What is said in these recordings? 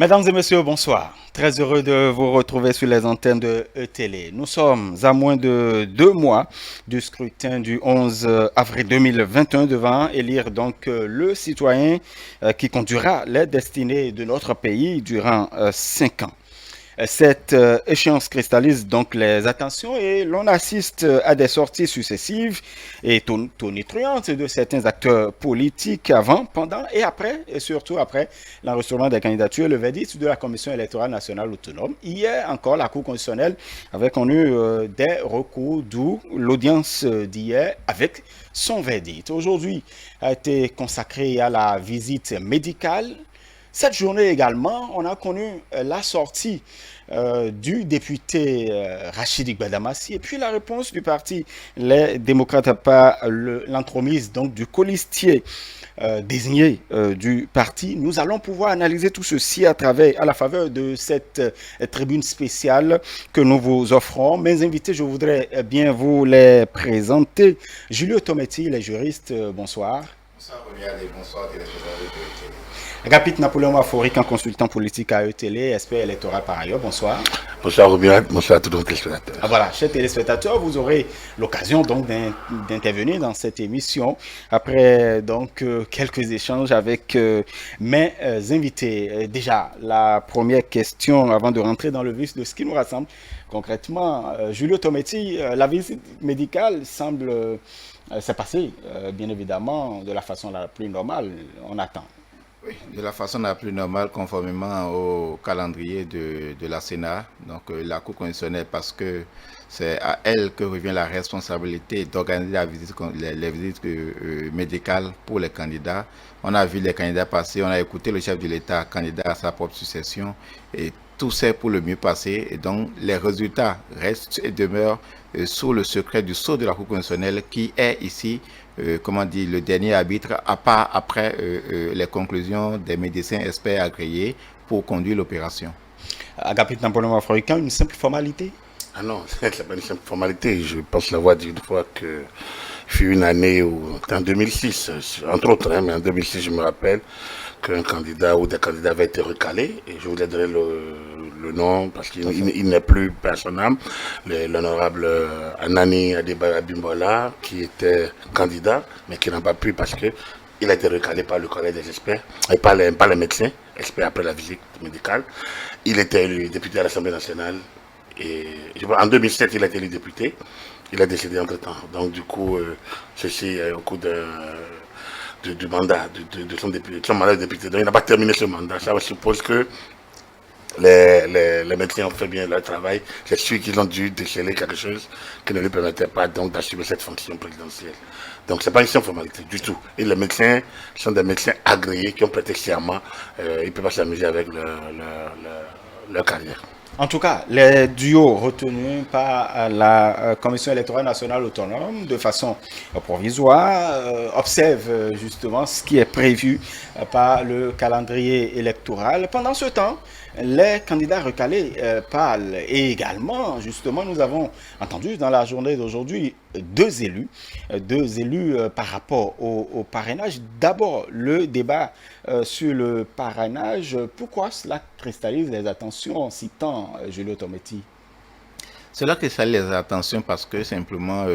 Mesdames et messieurs, bonsoir. Très heureux de vous retrouver sur les antennes de E-Télé. Nous sommes à moins de 2 mois du scrutin du 11 avril 2021 devant élire donc le citoyen qui conduira les destinées de notre pays durant 5 ans. Cette échéance cristallise donc les attentions et l'on assiste à des sorties successives et tonitruantes de certains acteurs politiques avant, pendant et après, et surtout après l'enregistrement des candidatures, le verdict de la Commission électorale nationale autonome. Hier encore, la Cour constitutionnelle avait connu des recours, d'où l'audience d'hier avec son verdict. Aujourd'hui a été consacrée à la visite médicale. Cette journée également, on a connu la sortie du député Rachid Gbadamassi et puis la réponse du parti Les Démocrates par l'entremise donc du colistier désigné du parti. Nous allons pouvoir analyser tout ceci à la faveur de cette tribune spéciale que nous vous offrons. Mes invités, je voudrais bien vous les présenter. Julio Tometti, les juristes, bonsoir. Bonsoir, Romuald, et bonsoir, téléspectateurs. Agapit Napoléon Maforic, un consultant politique à E-Télé, expert électoral par ailleurs. Bonsoir. Bonsoir Romuald, bonsoir à tous nos téléspectateurs. Voilà, chers téléspectateurs, vous aurez l'occasion donc d'intervenir dans cette émission après donc quelques échanges avec mes invités. Déjà, la première question avant de rentrer dans le vif de ce qui nous rassemble concrètement. Julio Tometti, la visite médicale semble s'est passée bien évidemment de la façon la plus normale. On attend. Oui, de la façon la plus normale, conformément au calendrier de la Sénat, donc la Cour constitutionnelle, parce que c'est à elle que revient la responsabilité d'organiser les visites médicales pour les candidats. On a vu les candidats passer, on a écouté le chef de l'État, candidat à sa propre succession, et tout c'est pour le mieux passer. Et donc, les résultats restent et demeurent sous le secret du sceau de la Cour constitutionnelle qui est ici comment dire, le dernier arbitre, à part après les conclusions des médecins experts agréés pour conduire l'opération. Agapit Napoléon Africain, une simple formalité? Ah non, c'est pas une simple formalité. Je pense l'avoir dit une fois que fut une année où, en 2006, entre autres, hein, mais en 2006, je me rappelle qu'un candidat ou des candidats avaient été recalés, et je voulais donner le nom parce qu'il n'est plus personnel, l'honorable Anani Adeba Abimbola, qui était candidat, mais qui n'a pas pu parce que il a été recalé par le collège des experts, et par les médecins, experts après la visite médicale. Il était élu député à l'Assemblée nationale, et en 2007, il a été élu député. Il a décédé entre-temps. Donc, du coup, ceci au cours du mandat de son mandat de député. Donc, il n'a pas terminé ce mandat. Ça suppose que les médecins ont fait bien leur travail. C'est sûr qu'ils ont dû déceler quelque chose qui ne lui permettait pas donc d'assumer cette fonction présidentielle. Donc, ce n'est pas une simple formalité du tout. Et les médecins sont des médecins agréés qui ont prêté serment. Ils ne peuvent pas s'amuser avec leur carrière. En tout cas, les duos retenus par la Commission électorale nationale autonome de façon provisoire observent justement ce qui est prévu par le calendrier électoral. Pendant ce temps, les candidats recalés parlent et également, justement, nous avons entendu dans la journée d'aujourd'hui deux élus par rapport au parrainage. D'abord, le débat sur le parrainage. Pourquoi cela cristallise les attentions en citant Julio Tometti? Cela cristallise les attentions parce que simplement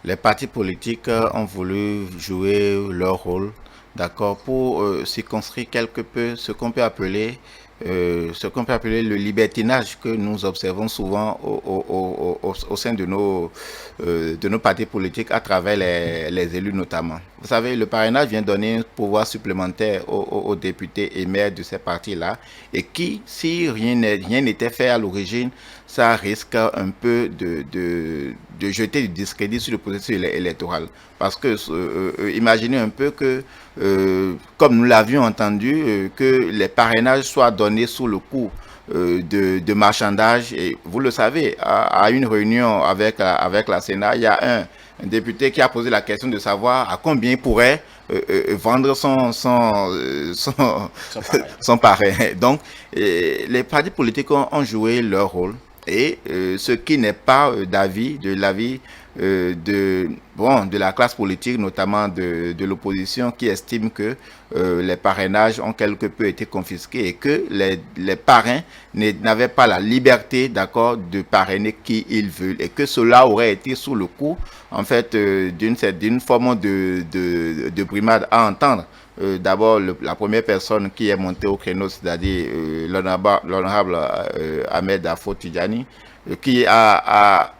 les partis politiques ont voulu jouer leur rôle, d'accord, pour circonscrire quelque peu ce qu'on peut appeler le libertinage que nous observons souvent au sein de nos partis politiques à travers les élus notamment. Vous savez, le parrainage vient donner un pouvoir supplémentaire aux députés et maires de ces partis-là et qui, si rien n'était fait à l'origine, ça risque un peu de jeter du discrédit sur le processus électoral. Parce que, imaginez un peu que, comme nous l'avions entendu, que les parrainages soient donnés sous le coup de marchandage. Et vous le savez, à une réunion avec la Sénat, il y a un député qui a posé la question de savoir à combien il pourrait vendre son parrain. Donc, les partis politiques ont joué leur rôle. Et ce qui n'est pas de l'avis de la classe politique, notamment de l'opposition, qui estime que les parrainages ont quelque peu été confisqués et que les parrains n'avaient pas la liberté, d'accord, de parrainer qui ils veulent, et que cela aurait été sous le coup, en fait, d'une forme de brimade à entendre. D'abord, la première personne qui est montée au créneau, c'est-à-dire l'honorable Ahmed Afo Tidjani, qui a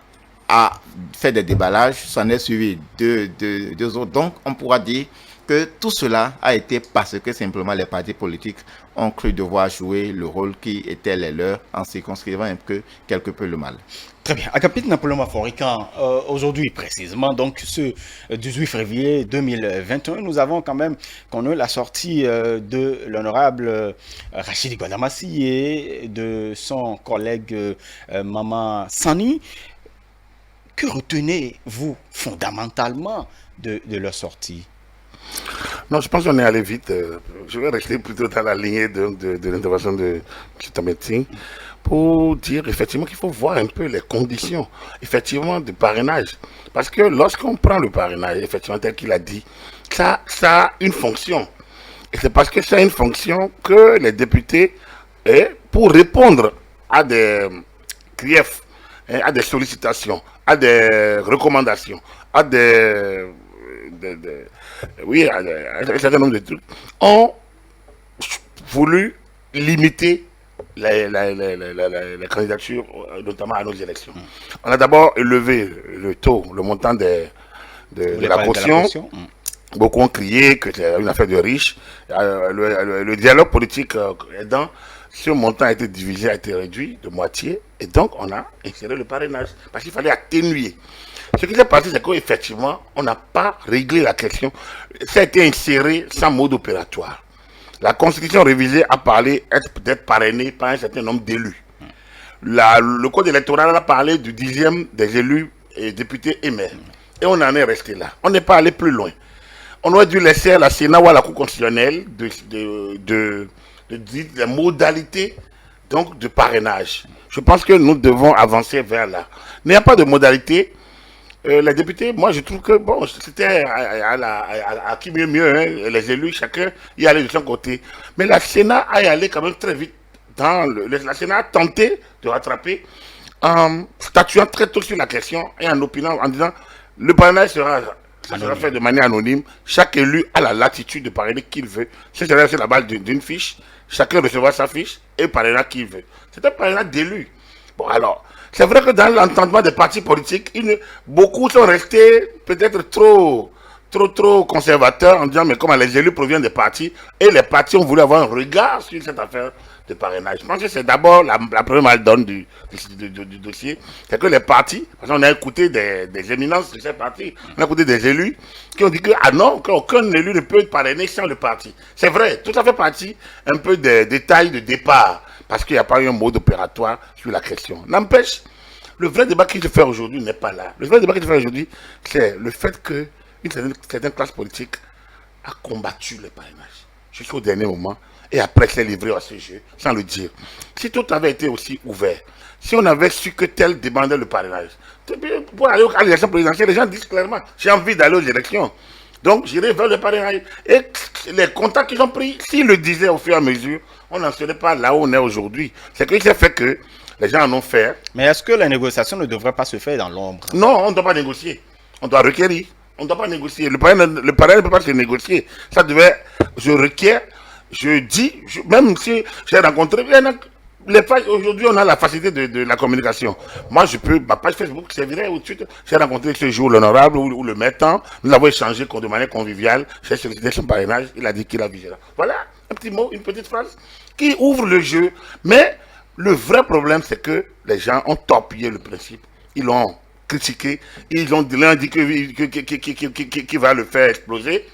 fait des déballages, s'en est suivi deux autres. Donc, on pourra dire que tout cela a été parce que simplement les partis politiques ont cru devoir jouer le rôle qui était les leurs en circonscrivant un peu, quelque peu le mal. Très bien. Agapit Napoléon Maforican, aujourd'hui précisément, donc ce 18 février 2021, nous avons quand même connu la sortie de l'honorable Rachid Gwadamassi et de son collègue Maman Sani. Que retenez-vous fondamentalement de leur sortie? Non, je pense qu'on est allé vite. Je vais rester plutôt dans la lignée de l'intervention de M. Tameting pour dire effectivement qu'il faut voir un peu les conditions effectivement de parrainage. Parce que lorsqu'on prend le parrainage, effectivement, tel qu'il a dit, ça a une fonction. Et c'est parce que ça a une fonction que les députés, pour répondre à des griefs, à des sollicitations, à des recommandations, à oui, un certain nombre de trucs, ont voulu limiter les candidatures, notamment à nos élections. On a d'abord élevé le taux, le montant de la caution. Beaucoup ont crié que c'est une affaire de riches. Le dialogue politique aidant, ce montant a été divisé, a été réduit de moitié. Et donc, on a inséré le parrainage. Parce qu'il fallait atténuer. Ce qui s'est passé, c'est qu'effectivement, on n'a pas réglé la question. Ça a été inséré sans mode opératoire. La Constitution révisée a parlé d'être parrainé par un certain nombre d'élus. Le code électoral a parlé du 10e des élus et députés et maires. Et on en est resté là. On n'est pas allé plus loin. On aurait dû laisser à la Sénat ou à la Cour constitutionnelle de les modalités donc, de parrainage. Je pense que nous devons avancer vers là. Il n'y a pas de modalité. Les députés, moi je trouve que bon, c'était à qui mieux, hein, les élus, chacun y allait de son côté. Mais la Sénat a y allé quand même très vite. La Sénat a tenté de rattraper en statuant très tôt sur la question et en opinant, en disant le parrainage sera fait de manière anonyme. Chaque élu a la latitude de parrainer qu'il veut. C'est sur la base d'une fiche. Chacun recevra sa fiche et parrainera qui veut. C'est un parrainage d'élus. Bon alors, c'est vrai que dans l'entendement des partis politiques, beaucoup sont restés peut-être trop conservateurs en disant mais comment les élus proviennent des partis et les partis ont voulu avoir un regard sur cette affaire de parrainage. Je pense que c'est d'abord la première mal-donne du dossier, c'est que les partis, parce qu'on a écouté des éminences de ces partis, on a écouté des élus qui ont dit que ah non, qu'aucun élu ne peut être parrainé sans le parti. C'est vrai, tout ça fait partie un peu des détails de départ, parce qu'il n'y a pas eu un mode opératoire sur la question. N'empêche, le vrai débat qui se fait aujourd'hui n'est pas là. Le vrai débat qui se fait aujourd'hui, c'est le fait que une certaine classe politique a combattu le parrainage jusqu'au dernier moment et après s'est livré à ce jeu sans le dire. Si tout avait été aussi ouvert, si on avait su que tel demandait le parrainage, pour aller à l'élection présidentielle, les gens disent clairement j'ai envie d'aller aux élections. Donc j'irai vers le parrainage. Et les contacts qu'ils ont pris, s'ils le disaient au fur et à mesure, on n'en serait pas là où on est aujourd'hui. C'est que ça fait que les gens en ont fait. Mais est-ce que la négociation ne devrait pas se faire dans l'ombre? Non, on ne doit pas négocier. On doit requérir. On ne doit pas négocier. Le parrainage ne peut pas se négocier. Ça devait, je requiers, je dis, même si j'ai rencontré, les pages, aujourd'hui on a la facilité de la communication. Moi je peux, ma page Facebook servirait ou Twitter. J'ai rencontré ce jour l'honorable ou le maître, nous avons échangé de manière conviviale, j'ai sollicité son parrainage, il a dit qu'il a vigilé. Voilà, un petit mot, une petite phrase qui ouvre le jeu. Mais le vrai problème c'est que les gens ont torpillé le principe. Ils l'ont critiqué, ils ont dit qu'il va le faire exploser.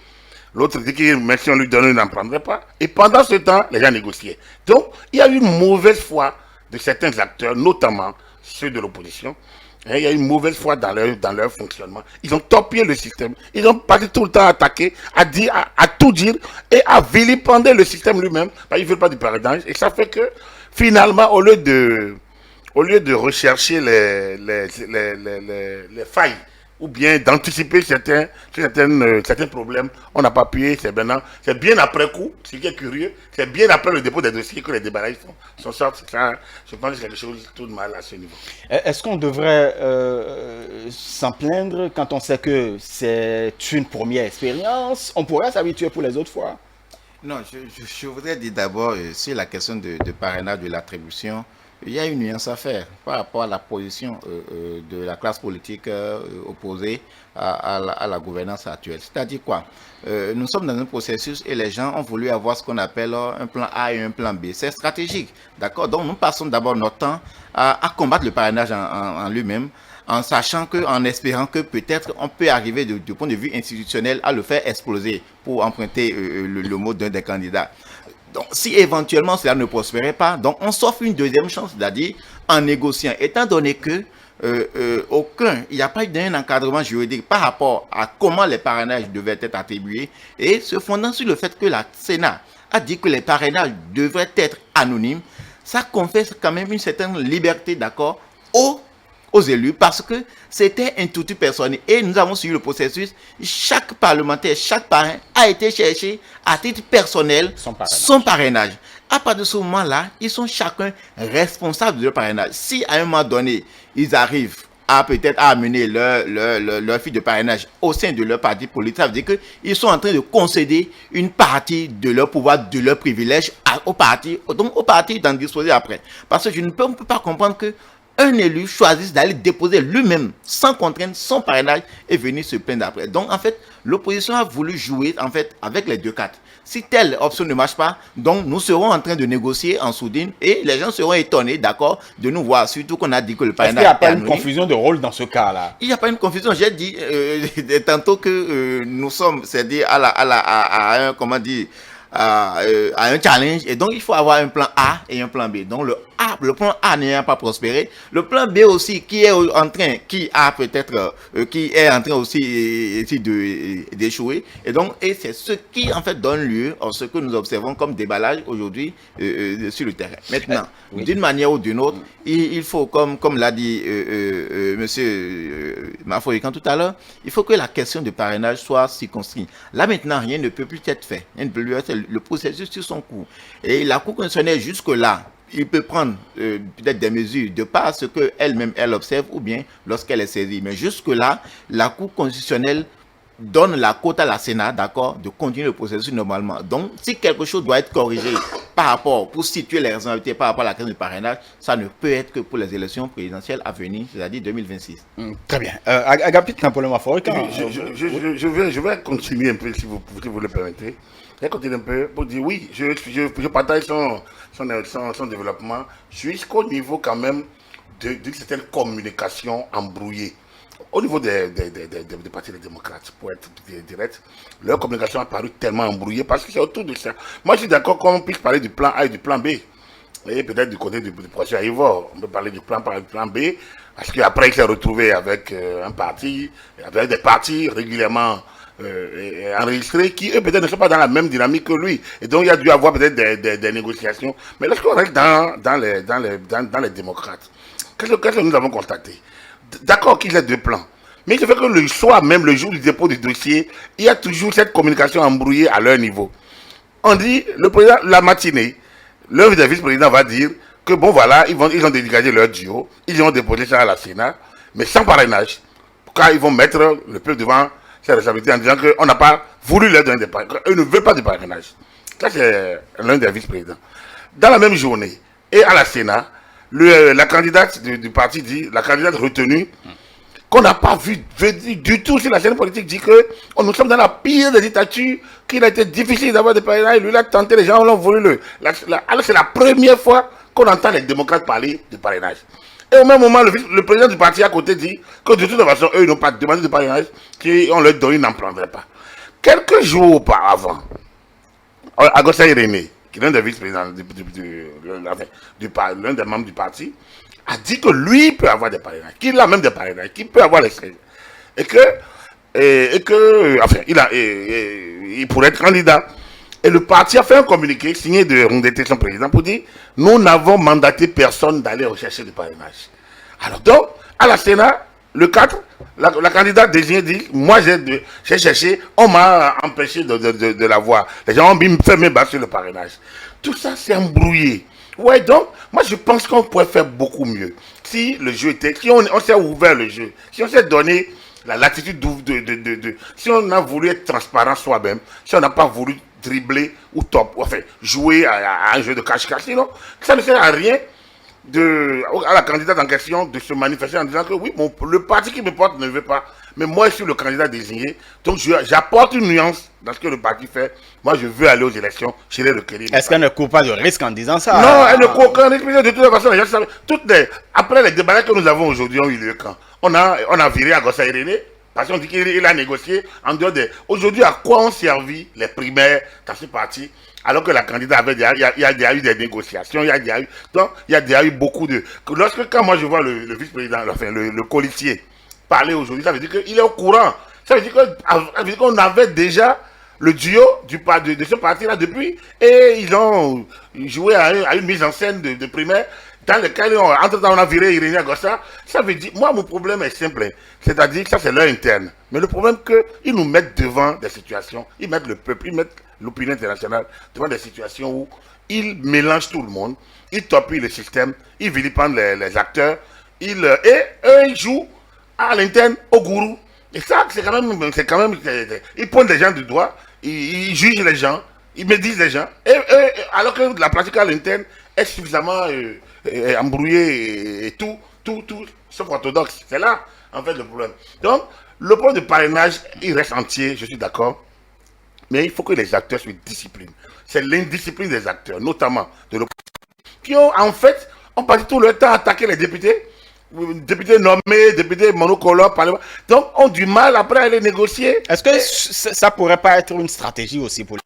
L'autre dit que même si on lui donne, il n'en prendrait pas. Et pendant ce temps, les gens négociaient. Donc, il y a eu une mauvaise foi de certains acteurs, notamment ceux de l'opposition. Il y a eu une mauvaise foi dans leur fonctionnement. Ils ont torpillé le système. Ils ont passé tout le temps à attaquer, à tout dire et à vilipender le système lui-même. Ils ne veulent pas du parrainage. Et ça fait que, finalement, au lieu de rechercher les failles ou bien d'anticiper certains problèmes. On n'a pas appuyé, c'est bien après coup, ce qui est curieux, c'est bien après le dépôt des dossiers que les débarrages sont sortis. Je pense que c'est quelque chose de tout de mal à ce niveau. Est-ce qu'on devrait s'en plaindre quand on sait que c'est une première expérience? On pourrait s'habituer pour les autres fois. Non, je voudrais dire d'abord sur la question de parrainage de l'attribution, il y a une nuance à faire par rapport à la position de la classe politique opposée à la gouvernance actuelle. C'est-à-dire quoi? Nous sommes dans un processus et les gens ont voulu avoir ce qu'on appelle un plan A et un plan B. C'est stratégique, d'accord? Donc nous passons d'abord notre temps à combattre le parrainage en lui-même, en sachant que, en espérant que peut-être on peut arriver du point de vue institutionnel à le faire exploser, pour emprunter le mot d'un des candidats. Donc, si éventuellement cela ne prospérait pas, donc on s'offre une deuxième chance, c'est-à-dire en négociant, étant donné que il n'y a pas eu d'un encadrement juridique par rapport à comment les parrainages devaient être attribués, et se fondant sur le fait que la Sénat a dit que les parrainages devraient être anonymes, ça confère quand même une certaine liberté, d'accord, aux élus, parce que c'était un tout personnel et nous avons suivi le processus. Chaque parlementaire, chaque parrain a été cherché à titre personnel son parrainage. À partir de ce moment-là, ils sont chacun responsables de leur parrainage. Si à un moment donné, ils arrivent à peut-être amener leur fille de parrainage au sein de leur parti politique, ça veut dire qu'ils sont en train de concéder une partie de leur pouvoir, de leur privilège au parti, donc au parti d'en disposer après. Parce que on ne peut pas comprendre que un élu choisisse d'aller déposer lui-même, sans contrainte, son parrainage, et venir se plaindre après. Donc, en fait, l'opposition a voulu jouer, en fait, avec les deux cartes. Si telle option ne marche pas, donc nous serons en train de négocier en sourdine, et les gens seront étonnés, d'accord, de nous voir, surtout qu'on a dit que le parrainage... Est-ce qu'il n'y a pas une confusion de rôle dans ce cas-là? Il n'y a pas une confusion. J'ai dit tantôt que nous sommes, c'est-à-dire à un, comment dire, à un challenge, et donc il faut avoir un plan A et un plan B. Donc le plan A n'ayant pas prospéré, le plan B aussi qui est en train aussi d'échouer, et donc c'est ce qui en fait donne lieu à ce que nous observons comme déballage aujourd'hui sur le terrain. Maintenant, oui, d'une manière ou d'une autre, il faut, comme l'a dit monsieur Maforican tout à l'heure, il faut que la question de parrainage soit circonscrite. Là maintenant, rien ne peut plus être fait. Le processus sur son cours. Et la Cour constitutionnelle jusque-là, il peut prendre peut-être des mesures de par ce qu'elle-même elle observe ou bien lorsqu'elle est saisie. Mais jusque-là, la Cour constitutionnelle donne la cote à la Sénat, d'accord, de continuer le processus normalement. Donc, si quelque chose doit être corrigé par rapport, pour situer les responsabilités par rapport à la question du parrainage, ça ne peut être que pour les élections présidentielles à venir, c'est-à-dire 2026. Très bien. Agapit Napoléon Maforican. Je vais continuer un peu, si vous le permettez. Je vais continuer un peu pour dire oui, je partage son développement jusqu'au niveau quand même d'une certaine communication embrouillée. Au niveau des partis des démocrates, pour être direct, leur communication a paru tellement embrouillée parce que c'est autour de ça. Moi, je suis d'accord qu'on puisse parler du plan A et du plan B. Et peut-être du côté du projet Ivor, on peut parler du plan B, parce qu'après, il s'est retrouvé avec un parti, avec des partis régulièrement enregistrés qui, eux, peut-être ne sont pas dans la même dynamique que lui. Et donc, il y a dû avoir peut-être des négociations. Mais lorsqu'on reste dans les démocrates, qu'est-ce que nous avons constaté? D'accord qu'il y ait deux plans, mais il se fait que le soir, même le jour du dépôt du dossier, il y a toujours cette communication embrouillée à leur niveau. On dit, le président, la matinée, le vice-président va dire que bon voilà, ils ont dégagé leur duo, ils ont déposé ça à la Sénat, mais sans parrainage. Car ils vont mettre le peuple devant ses responsabilités en disant qu'on n'a pas voulu leur donner des parrainages, eux ne veulent pas de parrainage. Ça, c'est l'un des vice-présidents. Dans la même journée, et à la Sénat, la candidate du parti dit, la candidate retenue, qu'on n'a pas vu du tout sur la scène politique, dit que nous sommes dans la pire des dictatures, qu'il a été difficile d'avoir des parrainages, lui l'a tenté, les gens l'ont voulu. Alors c'est la première fois qu'on entend les démocrates parler de parrainage. Et au même moment, le président du parti à côté dit que de toute façon, eux, ils n'ont pas demandé de parrainage, qu'on leur donne, ils n'en prendraient pas. Quelques jours auparavant, Agosta Irénée, qui est l'un des vice-présidents l'un des membres du parti, a dit que lui peut avoir des parrainages, qu'il a même des parrainages, qu'il peut avoir les sièges. Et que enfin, il pourrait être candidat. Et le parti a fait un communiqué signé de Rondeté, son président, pour dire nous n'avons mandaté personne d'aller rechercher des parrainages. Alors donc, à la Sénat, le 4, la candidate désignée dit, moi j'ai cherché, on m'a empêché de la voir. Les gens ont fait mes bas sur le parrainage. Tout ça c'est embrouillé. Ouais, donc, moi je pense qu'on pourrait faire beaucoup mieux. Si le jeu était, si on s'est ouvert le jeu, si on s'est donné la latitude si on a voulu être transparent soi-même, si on n'a pas voulu dribbler ou enfin, jouer à un jeu de cache-cache, sinon, ça ne sert à rien à la candidate en question de se manifester en disant que oui, le parti qui me porte ne veut pas, mais moi je suis le candidat désigné, donc j'apporte une nuance dans ce que le parti fait. Moi je veux aller aux élections, je vais requérir. Est-ce qu'elle ne court pas de risque en disant ça? Non, elle ne court aucun risque. De toute façon, les gens savent. Après les débats que nous avons aujourd'hui ont eu lieu quand on a viré à Gossa Irénée, parce qu'on dit qu'il a négocié en dehors des. Aujourd'hui, à quoi ont servi les primaires dans ce parti? Alors que la candidate avait déjà, il y a déjà eu des négociations, il y a déjà eu beaucoup de. Quand moi je vois le vice-président, enfin le colistier parler aujourd'hui, ça veut dire qu'il est au courant. Ça veut dire qu'on avait déjà le duo de ce parti-là depuis, et ils ont joué à une mise en scène de primaire dans lequel, entre-temps, on a viré Irénée Gossa. Ça veut dire, moi, mon problème est simple. C'est-à-dire que ça, c'est leur interne. Mais le problème, c'est qu'ils nous mettent devant des situations, ils mettent le peuple, ils mettent l'opinion internationale devant des situations où ils mélangent tout le monde, ils torpillent le système, ils vilipendent les acteurs, et eux, ils jouent à l'interne, au gourou. Et ça, c'est quand même, ils pointent les gens du doigt, ils jugent les gens, ils médisent les gens, alors que la pratique à l'interne est suffisamment embrouillée et tout, sauf orthodoxe. C'est là, en fait, le problème. Donc, le problème de parrainage, il reste entier, je suis d'accord, mais il faut que les acteurs soient disciplinés. C'est l'indiscipline des acteurs, notamment de l'opposition, qui ont, en fait, passé tout le temps à attaquer les députés nommés, députés monocolores, donc ont du mal après à les négocier. Est-ce que ça pourrait pas être une stratégie aussi pour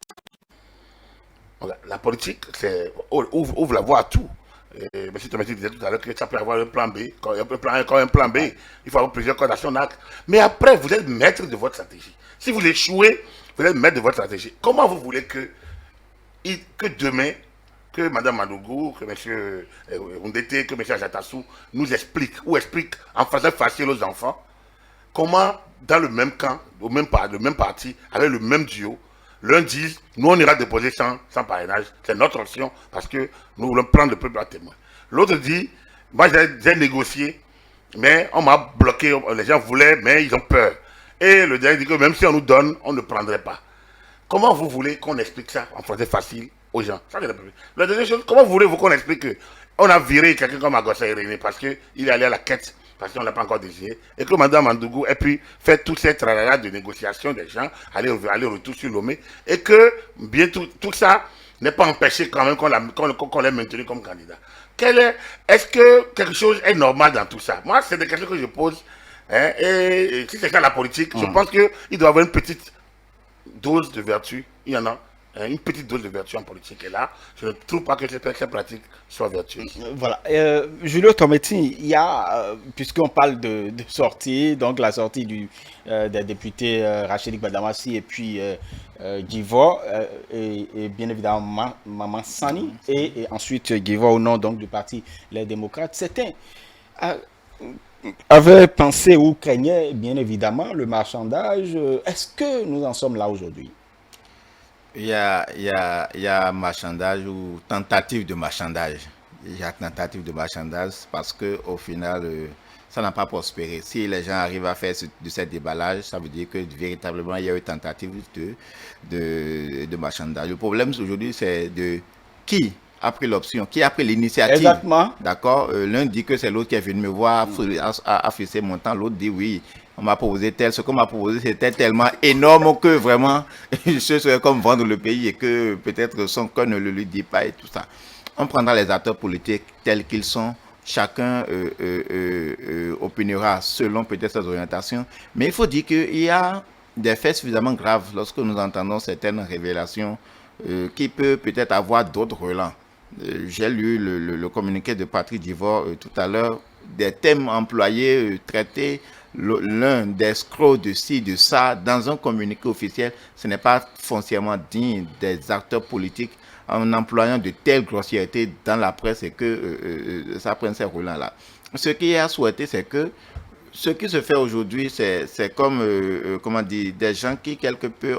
la politique, ouvre la voie à tout. M. Thomasy disait tout à l'heure que ça peut avoir un plan B, quand il y a un plan A, quand il y a un plan B, il faut avoir plusieurs cordes à son arc. Mais après, vous êtes maître de votre stratégie. Si vous échouez, vous êtes maître de votre stratégie. Comment vous voulez que demain, que Mme Madougou, que M. Ondete, que M. Ajatassou nous explique en faisant facile aux enfants, comment, dans le même camp, le même parti, avec le même duo, l'un dit, nous on ira déposer sans parrainage, c'est notre option, parce que nous voulons prendre le peuple à témoin. L'autre dit, moi j'ai négocié, mais on m'a bloqué, les gens voulaient, mais ils ont peur. Et le dernier dit que même si on nous donne, on ne prendrait pas. Comment vous voulez qu'on explique ça en français facile aux gens? Ça, la deuxième chose, comment voulez-vous qu'on explique qu'on a viré quelqu'un comme Agossa Irénée parce qu'il est allé à la quête, parce qu'on ne l'a pas encore désigné, et que Mme Mandougou ait pu faire toute cette tralala de négociation des gens, aller-retour sur Lomé, et que bien tout ça n'est pas empêché quand même qu'on l'ait maintenu comme candidat. Est-ce que quelque chose est normal dans tout ça? Moi, c'est des questions que je pose, hein, et si c'est ça la politique, je pense qu'il doit y avoir une petite dose de vertu, il y en a. Une petite dose de vertu en politique. Et là, je ne trouve pas que cette pratique soit vertueuse. Voilà. Julio Tometti, il y a, puisqu'on parle de sortie, donc la sortie des députés Rachid Badamassi et puis Guivo, et bien évidemment Maman Sani, et ensuite Guivo au nom donc, du parti Les Démocrates, certains avaient pensé ou craignaient bien évidemment le marchandage. Est-ce que nous en sommes là aujourd'hui? Il y a marchandage ou tentative de marchandage. Il y a tentative de marchandage parce qu'au final, ça n'a pas prospéré. Si les gens arrivent à faire de ce déballage, ça veut dire que véritablement, il y a eu tentative de marchandage. Le problème aujourd'hui, c'est de qui a pris l'option, qui a pris l'initiative. Exactement. D'accord. L'un dit que c'est l'autre qui est venu me voir, a affiché mon temps. L'autre dit oui. On m'a proposé ce qu'on m'a proposé, c'était tellement énorme que vraiment, je serais comme vendre le pays et que peut-être son cœur ne le lui dit pas et tout ça. On prendra les acteurs politiques tels qu'ils sont, chacun opinera selon peut-être ses orientations, mais il faut dire qu'il y a des faits suffisamment graves lorsque nous entendons certaines révélations qui peuvent peut-être avoir d'autres relents. J'ai lu le communiqué de Patrick Divor tout à l'heure, des thèmes employés, traités, l'un d'escrocs de ci, de ça, dans un communiqué officiel, ce n'est pas foncièrement digne des acteurs politiques en employant de telles grossièretés dans la presse et que ça prenne ces relents-là. Ce qu'il a souhaité, c'est que ce qui se fait aujourd'hui, c'est comme, comment dire, des gens qui, quelque peu,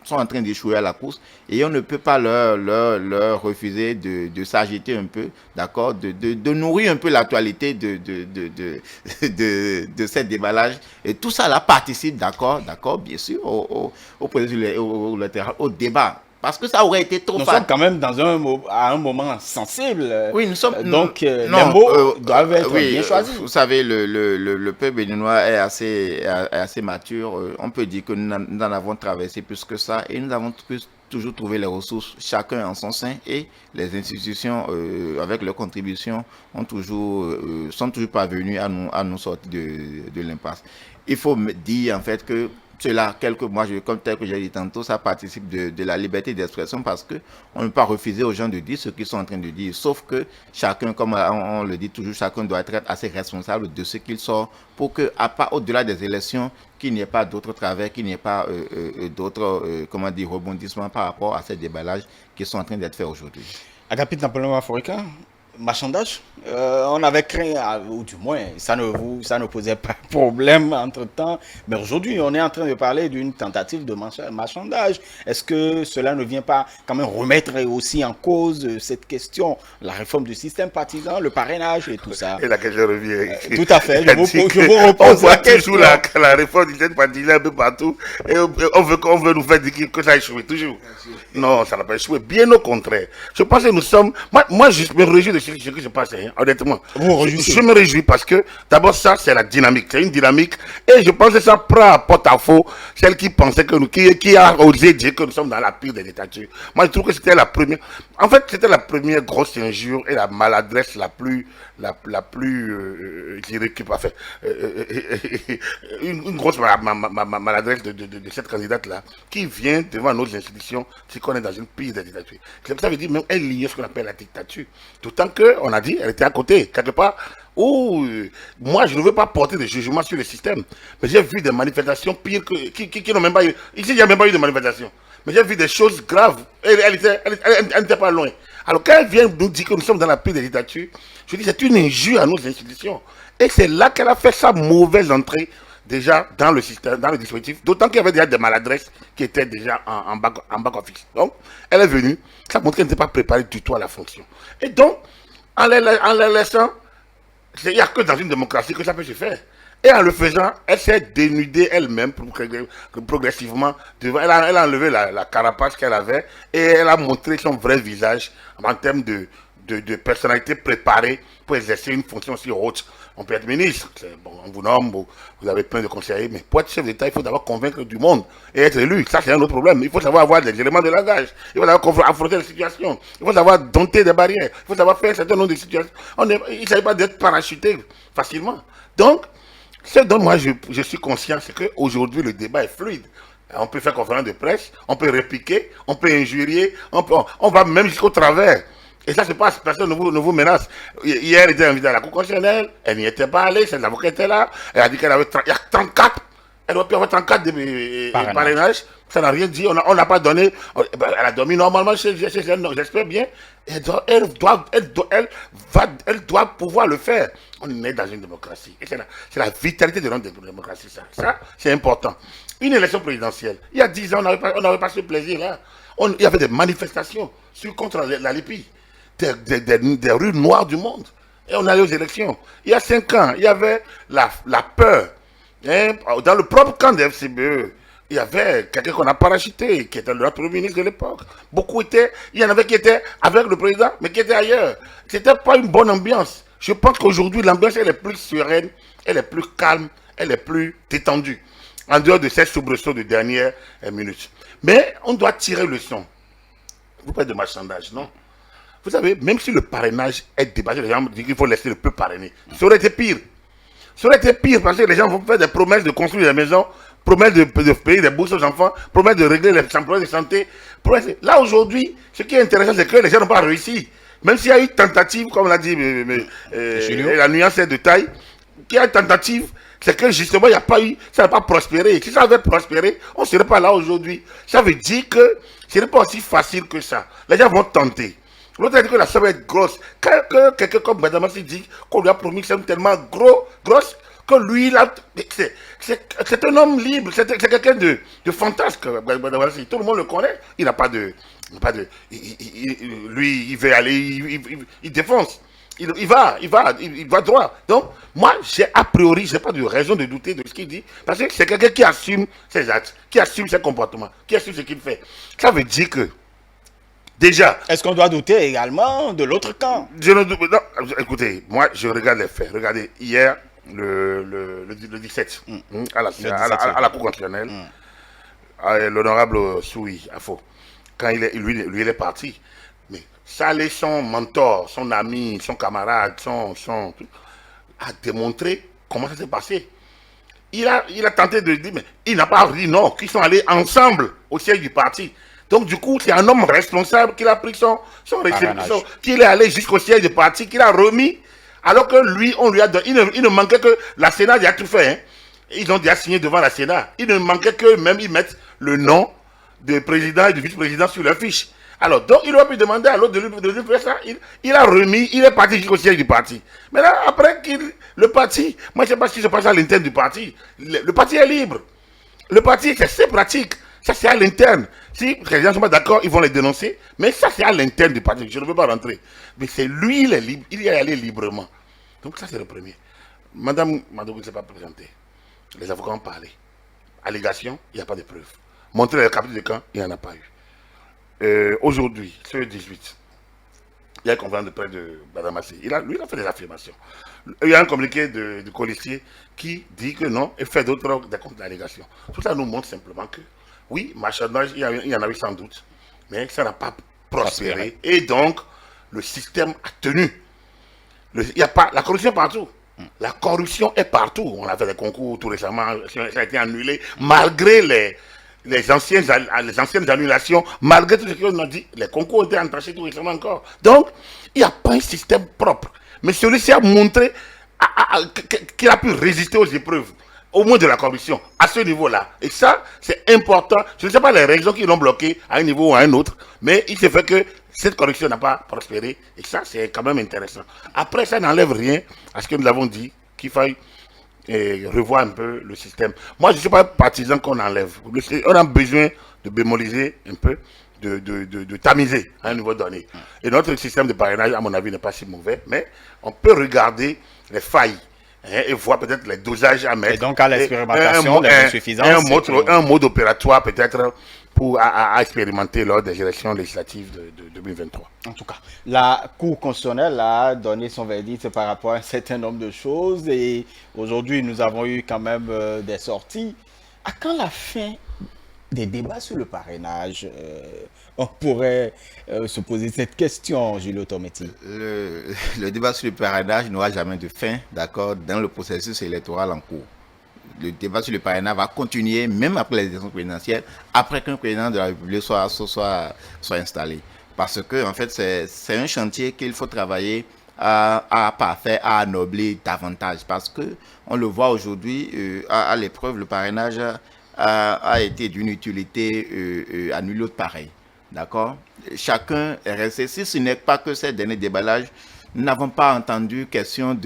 sont en train d'échouer à la course et on ne peut pas leur refuser de s'agiter un peu, d'accord, de nourrir un peu l'actualité de ces déballages. Et tout ça là participe, d'accord, bien sûr, au débat. Parce que ça aurait été trop Nous facile. sommes quand même à un moment sensible. Oui, nous sommes. Donc, les mots doivent être bien choisis. Vous savez, le peuple béninois est assez mature. On peut dire que nous en avons traversé plus que ça et nous avons toujours trouvé les ressources, chacun en son sein, et les institutions, avec leurs contributions, sont toujours parvenues à nous sortir de l'impasse. Il faut me dire en fait que cela, comme tel que j'ai dit tantôt, ça participe de la liberté d'expression parce que on ne peut pas refuser aux gens de dire ce qu'ils sont en train de dire. Sauf que chacun, comme on le dit toujours, chacun doit être assez responsable de ce qu'il sort pour que, au-delà des élections, qu'il n'y ait pas d'autres travers, qu'il n'y ait pas d'autres, rebondissements par rapport à ces déballages qui sont en train d'être faits aujourd'hui. Agapit Napoléon Africain, marchandage, on avait craint, ou du moins, ça ne posait pas de problème entre-temps, mais aujourd'hui, on est en train de parler d'une tentative de marchandage. Est-ce que cela ne vient pas quand même remettre aussi en cause cette question, la réforme du système partisan, le parrainage et tout ça? Et laquelle je reviens. Tout à fait, je vous repose on voit toujours la réforme du système partisan un peu partout, et on veut nous faire dire que ça a échoué, toujours. Non, ça n'a pas échoué, bien au contraire. Je pense que nous sommes... Moi je me réjouis de ce qui se passe, hein, honnêtement. Je me réjouis parce que, d'abord, ça, c'est la dynamique. C'est une dynamique. Et je pense que ça prend à porte-à-faux celle qui pensait que qui a osé dire que nous sommes dans la pire des dictatures. Moi, je trouve que c'était la première. En fait, c'était la première grosse injure et la maladresse la plus je dirais, une grosse maladresse de cette candidate-là, qui vient devant nos institutions, c'est qu'on est dans une pire des dictatures. Ça veut dire même elle liait ce qu'on appelle la dictature. D'autant qu'on a dit, elle était à côté, quelque part, où moi je ne veux pas porter de jugement sur le système, mais j'ai vu des manifestations pires qui n'ont même pas eu. Ici, il n'y a même pas eu de manifestation. Mais j'ai vu des choses graves. Elle n'était pas loin. Alors quand elle vient nous dire que nous sommes dans la pire des dictatures, je dis c'est une injure à nos institutions. Et c'est là qu'elle a fait sa mauvaise entrée déjà dans le système, dans le dispositif. D'autant qu'il y avait déjà des maladresses qui étaient déjà en back office. Donc elle est venue, ça montre qu'elle n'était pas préparée du tout à la fonction. Et donc, en la laissant, il n'y a que dans une démocratie que ça peut se faire. Et en le faisant, elle s'est dénudée elle-même progressivement. Elle a enlevé la carapace qu'elle avait et elle a montré son vrai visage en termes de personnalité préparée pour exercer une fonction aussi haute. On peut être ministre, bon, on vous nomme, vous avez plein de conseillers, mais pour être chef d'État, il faut d'abord convaincre du monde et être élu. Ça, c'est un autre problème. Il faut savoir avoir des éléments de langage. Il faut savoir affronter les situations. Il faut savoir dompter des barrières. Il faut savoir faire un certain nombre de situations. Il ne s'agit pas d'être parachuté facilement. Donc, ce dont moi je suis conscient, c'est qu'aujourd'hui le débat est fluide. On peut faire conférence de presse, on peut répliquer, on peut injurier, on va même jusqu'au travers. Et ça se passe, personne ne vous menace. Hier, elle était invitée à la Cour constitutionnelle, elle n'y était pas allée, ses avocats étaient là, elle a dit qu'elle avait il y a 34, elle doit avoir 34 de parrainages, ça n'a rien dit, on n'a pas donné, elle a dormi normalement chez elle, j'espère bien, elle doit pouvoir le faire. On est dans une démocratie, et c'est la vitalité de notre démocratie, ça c'est important. Une élection présidentielle, il y a 10 ans, on n'avait pas ce plaisir-là, il y avait des manifestations contre la Libye. Des rues noires du monde. Et on allait aux élections. Il y a 5 ans, il y avait la peur. Hein, dans le propre camp de FCBE, il y avait quelqu'un qu'on a parachuté, qui était le premier ministre de l'époque. Il y en avait qui étaient avec le président, mais qui étaient ailleurs. C'était pas une bonne ambiance. Je pense qu'aujourd'hui, l'ambiance, elle est plus sereine, elle est plus calme, elle est plus détendue. En dehors de ces soubresauts de dernière minute. Mais on doit tirer le son. Vous parlez de marchandage, non? Vous savez, même si le parrainage est débattu, les gens disent qu'il faut laisser le peu parrainer. Ça aurait été pire. Ça aurait été pire parce que les gens vont faire des promesses de construire des maisons, promesses de payer des bourses aux enfants, promesses de régler les emplois de santé. Là, aujourd'hui, ce qui est intéressant, c'est que les gens n'ont pas réussi. Même s'il y a eu tentative, comme l'a dit, la nuance est de taille, qu'il y a une tentative, c'est que justement, il n'y a pas eu, ça n'a pas prospéré. Si ça avait prospéré, on ne serait pas là aujourd'hui. Ça veut dire que ce n'est pas aussi facile que ça. Les gens vont tenter. L'autre a dit que la somme est grosse. Quelqu'un comme Mme Massi dit qu'on lui a promis une somme tellement grosse que lui, là, c'est un homme libre, c'est quelqu'un de fantasque. Tout le monde le connaît. Il n'a pas de... lui, il veut aller, il défonce. Il va droit. Donc, moi, a priori, je n'ai pas de raison de douter de ce qu'il dit, parce que c'est quelqu'un qui assume ses actes, qui assume ses comportements, qui assume ce qu'il fait. Ça veut dire que, déjà... Est-ce qu'on doit douter également de l'autre camp? Non, écoutez, moi, je regarde les faits. Regardez, hier, le 17, à la Cour constitutionnelle, l'honorable Soui, Afo, quand lui, il est parti, mais ça allait son mentor, son ami, son camarade, a démontré comment ça s'est passé. Il a tenté de dire, mais il n'a pas dit non, qu'ils sont allés ensemble au siège du parti. Donc du coup, c'est un homme responsable qui a pris son récépissé, qu'il est allé jusqu'au siège du parti, qu'il a remis, alors que lui, on lui a donné, il ne manquait que, la Sénat a tout fait, hein. Ils ont déjà signé devant la Sénat. Il ne manquait que même ils mettent le nom du président et du vice-président sur leur fiche. Alors, donc, il aurait pu demander à l'autre de lui faire ça. Il a remis, il est parti jusqu'au siège du parti. Mais là, après, le parti, moi, je ne sais pas ce qui se passe à l'interne du parti. Le parti est libre. Le parti, c'est ses pratiques. Ça, c'est à l'interne. Si les gens ne sont pas d'accord, ils vont les dénoncer. Mais ça, c'est à l'interne du parti. Je ne veux pas rentrer. Mais c'est lui, il est libre. Il y est allé librement. Donc, ça, c'est le premier. Madame Madougou ne s'est pas présentée. Les avocats ont parlé. Allégation, il n'y a pas de preuves. Montrer le capitaine de camp, il n'y en a pas eu. Aujourd'hui, c'est le 18, il y a un conférence de presse de Badamassi. Lui, il a fait des affirmations. Il y a un communiqué du colistier qui dit que non, et fait d'autres allégations. Tout ça nous montre simplement que, oui, marchandage, il y en a eu sans doute, mais ça n'a pas prospéré. Et donc, le système a tenu. Il y a pas, la corruption est partout. La corruption est partout. On a fait des concours tout récemment, ça a été annulé, malgré les anciennes annulations, malgré tout ce qu'on a dit, les concours ont été entachés tout récemment encore. Donc, il n'y a pas un système propre. Mais celui-ci a montré qu'il a pu résister aux épreuves, au moins de la corruption, à ce niveau-là. Et ça, c'est important. Je ne sais pas les raisons qui l'ont bloqué à un niveau ou à un autre, mais il se fait que cette corruption n'a pas prospéré. Et ça, c'est quand même intéressant. Après, ça n'enlève rien à ce que nous avons dit, qu'il faille revoir un peu le système. Moi, je ne suis pas partisan qu'on enlève. On a besoin de bémoliser un peu, de tamiser à un niveau donné. Et notre système de parrainage, à mon avis, n'est pas si mauvais, mais on peut regarder les failles et voir peut-être les dosages à mettre. Et donc, à l'expérimentation, les insuffisances. Un mode opératoire peut-être pour à expérimenter lors des élections législatives de 2023. En tout cas, la Cour constitutionnelle a donné son verdict par rapport à un certain nombre de choses et aujourd'hui, nous avons eu quand même des sorties. À quand la fin des débats sur le parrainage? On pourrait se poser cette question, Julio Tometti. Le débat sur le parrainage n'aura jamais de fin, d'accord, dans le processus électoral en cours. Le débat sur le parrainage va continuer même après les élections présidentielles, après qu'un président de la République soit installé. Parce que, en fait, c'est un chantier qu'il faut travailler à parfaire, à anoblir davantage. Parce que on le voit aujourd'hui, à l'épreuve, le parrainage a été d'une utilité à nulle autre pareil. D'accord? Chacun est resté, si ce n'est pas que ces derniers déballages, nous n'avons pas entendu question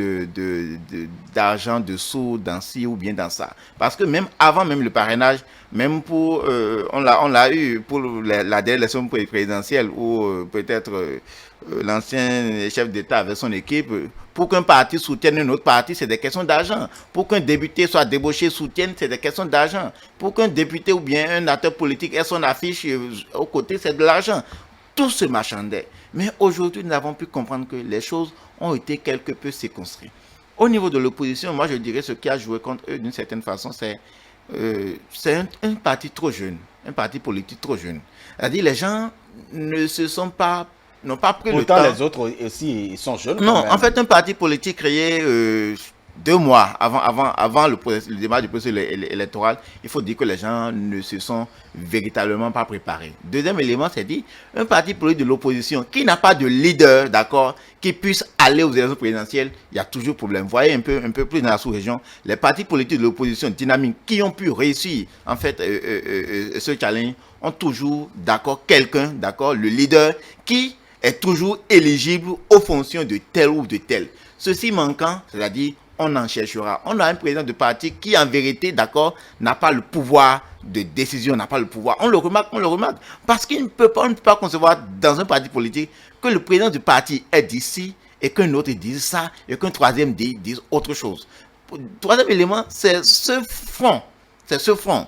d'argent, de sous, dans ci ou bien dans ça. Parce que même avant même le parrainage, même pour, on l'a eu pour la dernière élection présidentielle où peut-être l'ancien chef d'État avec son équipe, pour qu'un parti soutienne un autre parti, c'est des questions d'argent. Pour qu'un député soit débauché, soutienne, c'est des questions d'argent. Pour qu'un député ou bien un acteur politique ait son affiche au côté, c'est de l'argent. Tout se marchandait. Mais aujourd'hui, nous avons pu comprendre que les choses ont été quelque peu circonscrites. Au niveau de l'opposition, moi je dirais ce qui a joué contre eux d'une certaine façon, c'est un parti trop jeune, un parti politique trop jeune. C'est-à-dire les gens n'ont pas pris le temps. Pourtant les autres aussi, ils sont jeunes. Non, en fait un parti politique créé 2 mois avant le débat du processus électoral, il faut dire que les gens ne se sont véritablement pas préparés. Deuxième élément, c'est dit, un parti politique de l'opposition qui n'a pas de leader, d'accord, qui puisse aller aux élections présidentielles, il y a toujours problème. Vous voyez un peu plus dans la sous-région, les partis politiques de l'opposition dynamiques qui ont pu réussir, en fait, ce challenge, ont toujours, d'accord, quelqu'un, d'accord, le leader, qui est toujours éligible aux fonctions de tel ou de tel. Ceci manquant, c'est-à-dire, on en cherchera. On a un président de parti qui, en vérité, d'accord, n'a pas le pouvoir de décision, n'a pas le pouvoir. On le remarque. Parce qu'on ne peut pas concevoir dans un parti politique que le président du parti est d'ici et qu'un autre dise ça et qu'un troisième dise autre chose. Troisième élément, c'est ce front. C'est ce front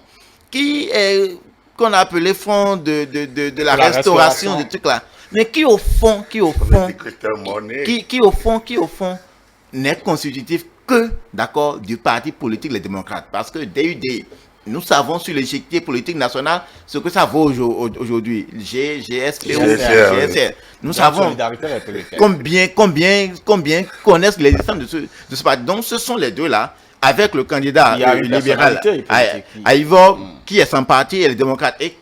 qui est qu'on a appelé front de la restauration de trucs là. Mais qui au fond n'est constitutif que, d'accord, du parti politique Les Démocrates. Parce que DUD, nous savons sur l'échiquier politique national ce que ça vaut aujourd'hui. GSP, nous savons combien connaissent l'existence de ce parti. Donc ce sont les deux là, avec le candidat libéral à Ivor, qui est sans parti, et les démocrates. Et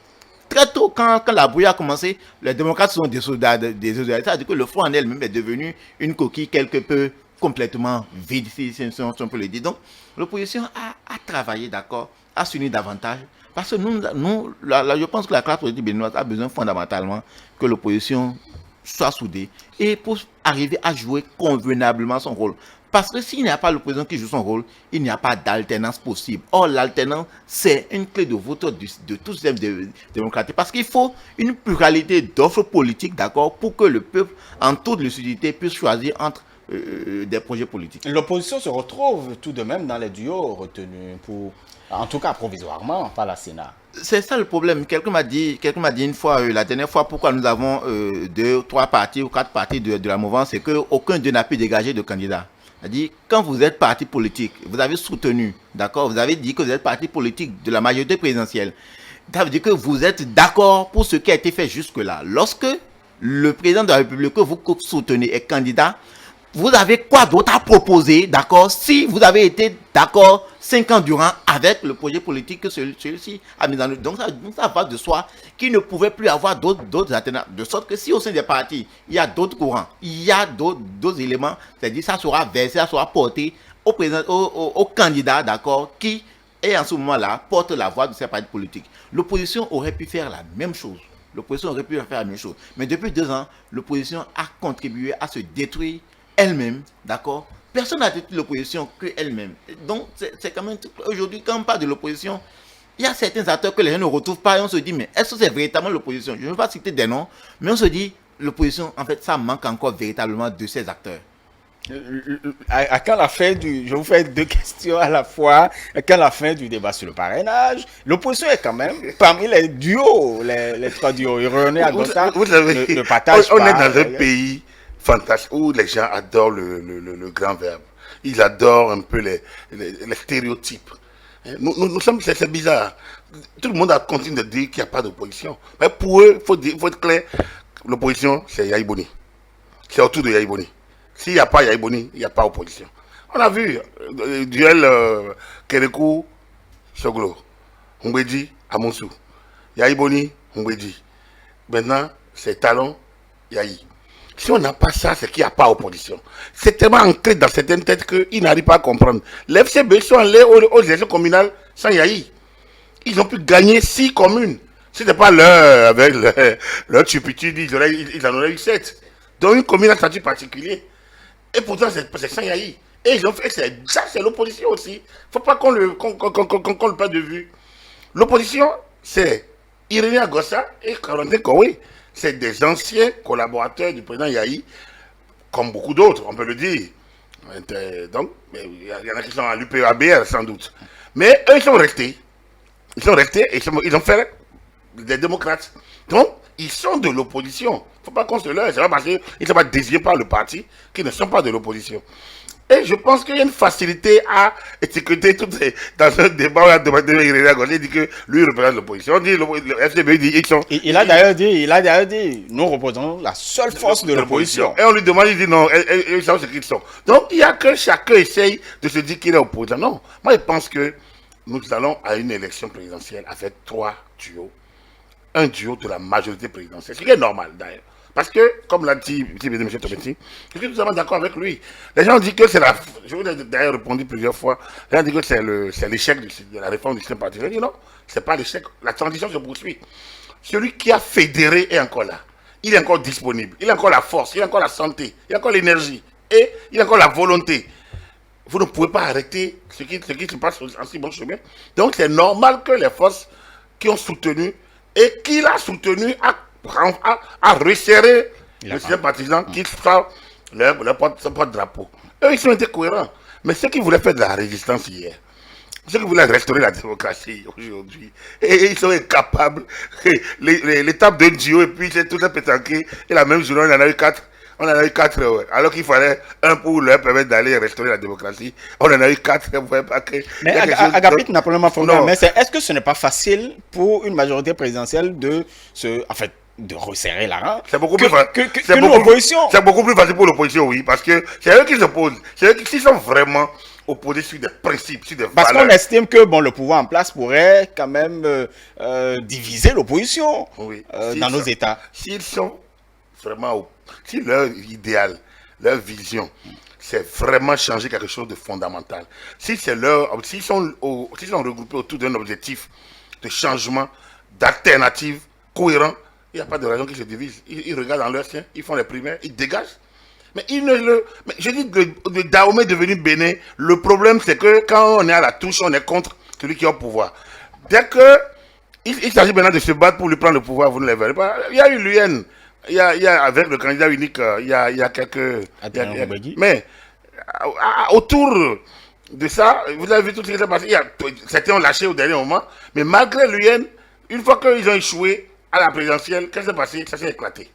très tôt, quand la brouille a commencé, les démocrates sont des soldats. C'est-à-dire que le front en elle-même est devenu une coquille quelque peu complètement vide, si on peut le dire. Donc, l'opposition a travaillé, d'accord, à s'unir davantage. Parce que je pense que la classe politique béninoise a besoin fondamentalement que l'opposition soit soudée et pour arriver à jouer convenablement son rôle. Parce que s'il n'y a pas l'opposition qui joue son rôle, il n'y a pas d'alternance possible. Or, l'alternance, c'est une clé de voûte de tout système démocratique. Parce qu'il faut une pluralité d'offres politiques, d'accord, pour que le peuple, en toute lucidité, puisse choisir entre des projets politiques. L'opposition se retrouve tout de même dans les duos retenus, en tout cas provisoirement, par la Sénat. C'est ça le problème. Quelqu'un m'a dit une fois, la dernière fois, pourquoi nous avons 2, 3 partis ou 4 partis de la mouvance, c'est qu'aucun d'eux n'a pu dégager de candidat. C'est-à-dire, quand vous êtes parti politique, vous avez soutenu, d'accord, vous avez dit que vous êtes parti politique de la majorité présidentielle. Ça veut dire que vous êtes d'accord pour ce qui a été fait jusque-là. Lorsque le président de la République que vous soutenez est candidat, vous avez quoi d'autre à proposer, d'accord, si vous avez été d'accord 5 ans durant avec le projet politique que celui-ci a mis en œuvre. Donc ça va de soi qu'il ne pouvait plus avoir d'autres alternatives. De sorte que si au sein des partis, il y a d'autres courants, il y a d'autres éléments, c'est-à-dire ça sera versé, ça sera porté au candidat, d'accord, qui est en ce moment-là, porte la voix de ces partis politiques. L'opposition aurait pu faire la même chose. Mais depuis 2 ans, l'opposition a contribué à se détruire elle-même, d'accord. Personne n'a détruit l'opposition que elle-même. Donc, c'est quand même... Aujourd'hui, quand on parle de l'opposition, il y a certains acteurs que les gens ne retrouvent pas et on se dit, mais est-ce que c'est véritablement l'opposition? Je ne veux pas citer des noms, mais on se dit, l'opposition, en fait, ça manque encore véritablement de ces acteurs. À quand la fin je vous fais 2 questions à la fois. À quand la fin du débat sur le parrainage? L'opposition est quand même parmi les duos, les 3 duos. René Agossa ne partage pas. On est dans un pays fantastique où les gens adorent le grand verbe. Ils adorent un peu les stéréotypes. Nous sommes, c'est bizarre. Tout le monde a continué de dire qu'il n'y a pas d'opposition. Mais pour eux, il faut être clair. L'opposition, c'est Yahi Boni. C'est autour de Yahi Boni. S'il n'y a pas Yahi Boni, il n'y a pas opposition. On a vu duel Kérékou, Soglo, Mbedi, Amonsou. Yahi Boni, Mbedi. Maintenant, c'est Talon, Yahi. Si on n'a pas ça, c'est qu'il n'y a pas opposition. C'est tellement ancré dans certaines têtes qu'ils n'arrivent pas à comprendre. Les FCB sont allés aux élections communales sans Yahi. Ils ont pu gagner 6 communes. Si ce n'était pas avec leur stupitude, ils en auraient eu 7. Donc une commune à statut particulier. Et pourtant, c'est sans Yahi. Et ils ont fait ça, c'est l'opposition aussi. Il ne faut pas qu'on le perde de vue. L'opposition, c'est Irénée Agossa et Corentin Koé. C'est des anciens collaborateurs du président Yahi, comme beaucoup d'autres, on peut le dire. Donc, il y en a qui sont à l'UPABR sans doute. Mais eux, ils sont restés. Ils ont fait des démocrates. Donc, ils sont de l'opposition. Il ne faut pas qu'on se leurre. C'est pas parce qu'ils ne sont pas désignés par le parti qu'ils ne sont pas de l'opposition. Et je pense qu'il y a une facilité à étiqueter dans un débat où il dit que lui représente l'opposition. On dit le FCB dit ils sont. Il a d'ailleurs dit, nous représentons la seule force de l'opposition. Et on lui demande, il dit non, ils savent ce qu'ils sont. Donc il y a que chacun essaye de se dire qu'il est opposant. Non, moi je pense que nous allons à une élection présidentielle avec 3 duos. Un duo de la majorité présidentielle, ce qui est normal d'ailleurs. Parce que, comme l'a dit M. Tometti, je suis totalement d'accord avec lui. Les gens disent que c'est la... Je vous ai d'ailleurs répondu plusieurs fois. Les gens disent que c'est l'échec de la réforme du système parti. Je dis non, c'est pas l'échec. La transition se poursuit. Celui qui a fédéré est encore là. Il est encore disponible. Il a encore la force, il a encore la santé, il a encore l'énergie. Et il a encore la volonté. vous ne pouvez pas arrêter ce qui se passe en si bon chemin. Donc c'est normal que les forces qui ont soutenu et qui l'a soutenu à resserrer le système partisan qui soit leur porte-drapeau. Eux, ils ont été cohérents. Mais ceux qui voulaient faire de la résistance hier, ceux qui voulaient restaurer la démocratie aujourd'hui, et ils sont incapables. L'étape de Dio, et puis c'est tout un pétanqué, et la même journée, on en a eu 4. On en a eu 4, alors qu'il fallait un pour leur permettre d'aller restaurer la démocratie. On en a eu 4, vous voyez pas que... Mais Agapit n'a pas le même mais est-ce que ce n'est pas facile pour une majorité présidentielle de de resserrer la rang? C'est beaucoup plus facile. C'est beaucoup plus facile pour l'opposition, oui, parce que c'est eux qui s'opposent. C'est eux qui sont vraiment opposés sur des principes, sur des valeurs. Parce qu'on estime que le pouvoir en place pourrait quand même diviser l'opposition dans nos États. S'ils sont vraiment... Si leur idéal, leur vision, c'est vraiment changer quelque chose de fondamental, s'ils sont regroupés autour d'un objectif de changement, d'alternative cohérent, il n'y a pas de raison qu'ils se divisent. Ils regardent dans leur sien, ils font les primaires, ils dégagent. Mais je dis que le Dahomey est devenu Bénin. Le problème, c'est que quand on est à la touche, on est contre celui qui a le pouvoir. Dès que il s'agit maintenant de se battre pour lui prendre le pouvoir, vous ne le verrez pas. Il y a eu l'UN. Il y a avec le candidat unique, il y a quelques... Mais autour de ça, vous avez vu tout ce qui s'est passé. Certains ont lâché au dernier moment. Mais malgré l'UN, une fois qu'ils ont échoué à la présidentielle, qu'est-ce qui s'est passé? Ça s'est éclaté.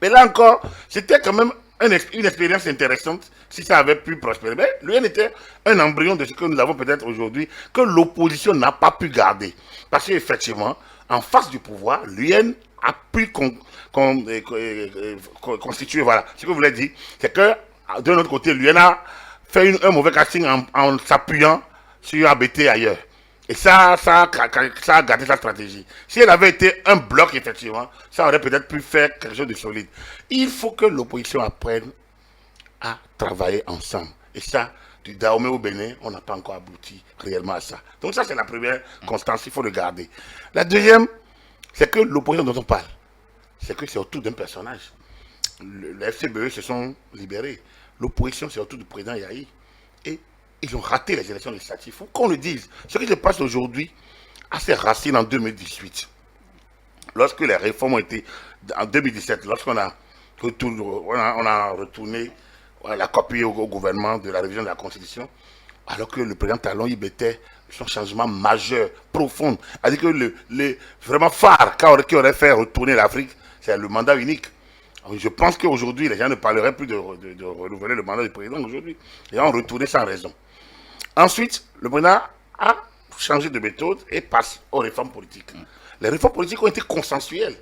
Mais là encore, c'était quand même une expérience intéressante si ça avait pu prospérer. Mais l'UN était un embryon de ce que nous avons peut-être aujourd'hui, que l'opposition n'a pas pu garder. Parce qu'effectivement, en face du pouvoir, l'UN a pu constituer, voilà. Ce que vous voulez dire, c'est que de notre côté, l'UN a fait un mauvais casting en s'appuyant sur ABT ailleurs. Et ça a gâté sa stratégie. Si elle avait été un bloc, effectivement, ça aurait peut-être pu faire quelque chose de solide. Il faut que l'opposition apprenne à travailler ensemble. Et ça, du Dahomey au Bénin, on n'a pas encore abouti réellement à ça. Donc ça, c'est la première constance, il faut le garder. La deuxième, c'est que l'opposition dont on parle, c'est que c'est autour d'un personnage. Les FCBE se sont libérés. L'opposition, c'est autour du président Yahi. Et ils ont raté les élections législatives. Il faut qu'on le dise. Ce qui se passe aujourd'hui a ses racines en 2018. Lorsque les réformes ont été... En 2017, lorsqu'on a retourné la copie au gouvernement de la révision de la Constitution, alors que le président Talon y mettait son changement majeur, profond. C'est-à-dire que le vraiment phare qui aurait fait retourner l'Afrique, c'est le mandat unique. Je pense qu'aujourd'hui, les gens ne parleraient plus de renouveler le mandat du président aujourd'hui. Les gens ont retourné sans raison. Ensuite, le président a changé de méthode et passe aux réformes politiques. Les réformes politiques ont été consensuelles.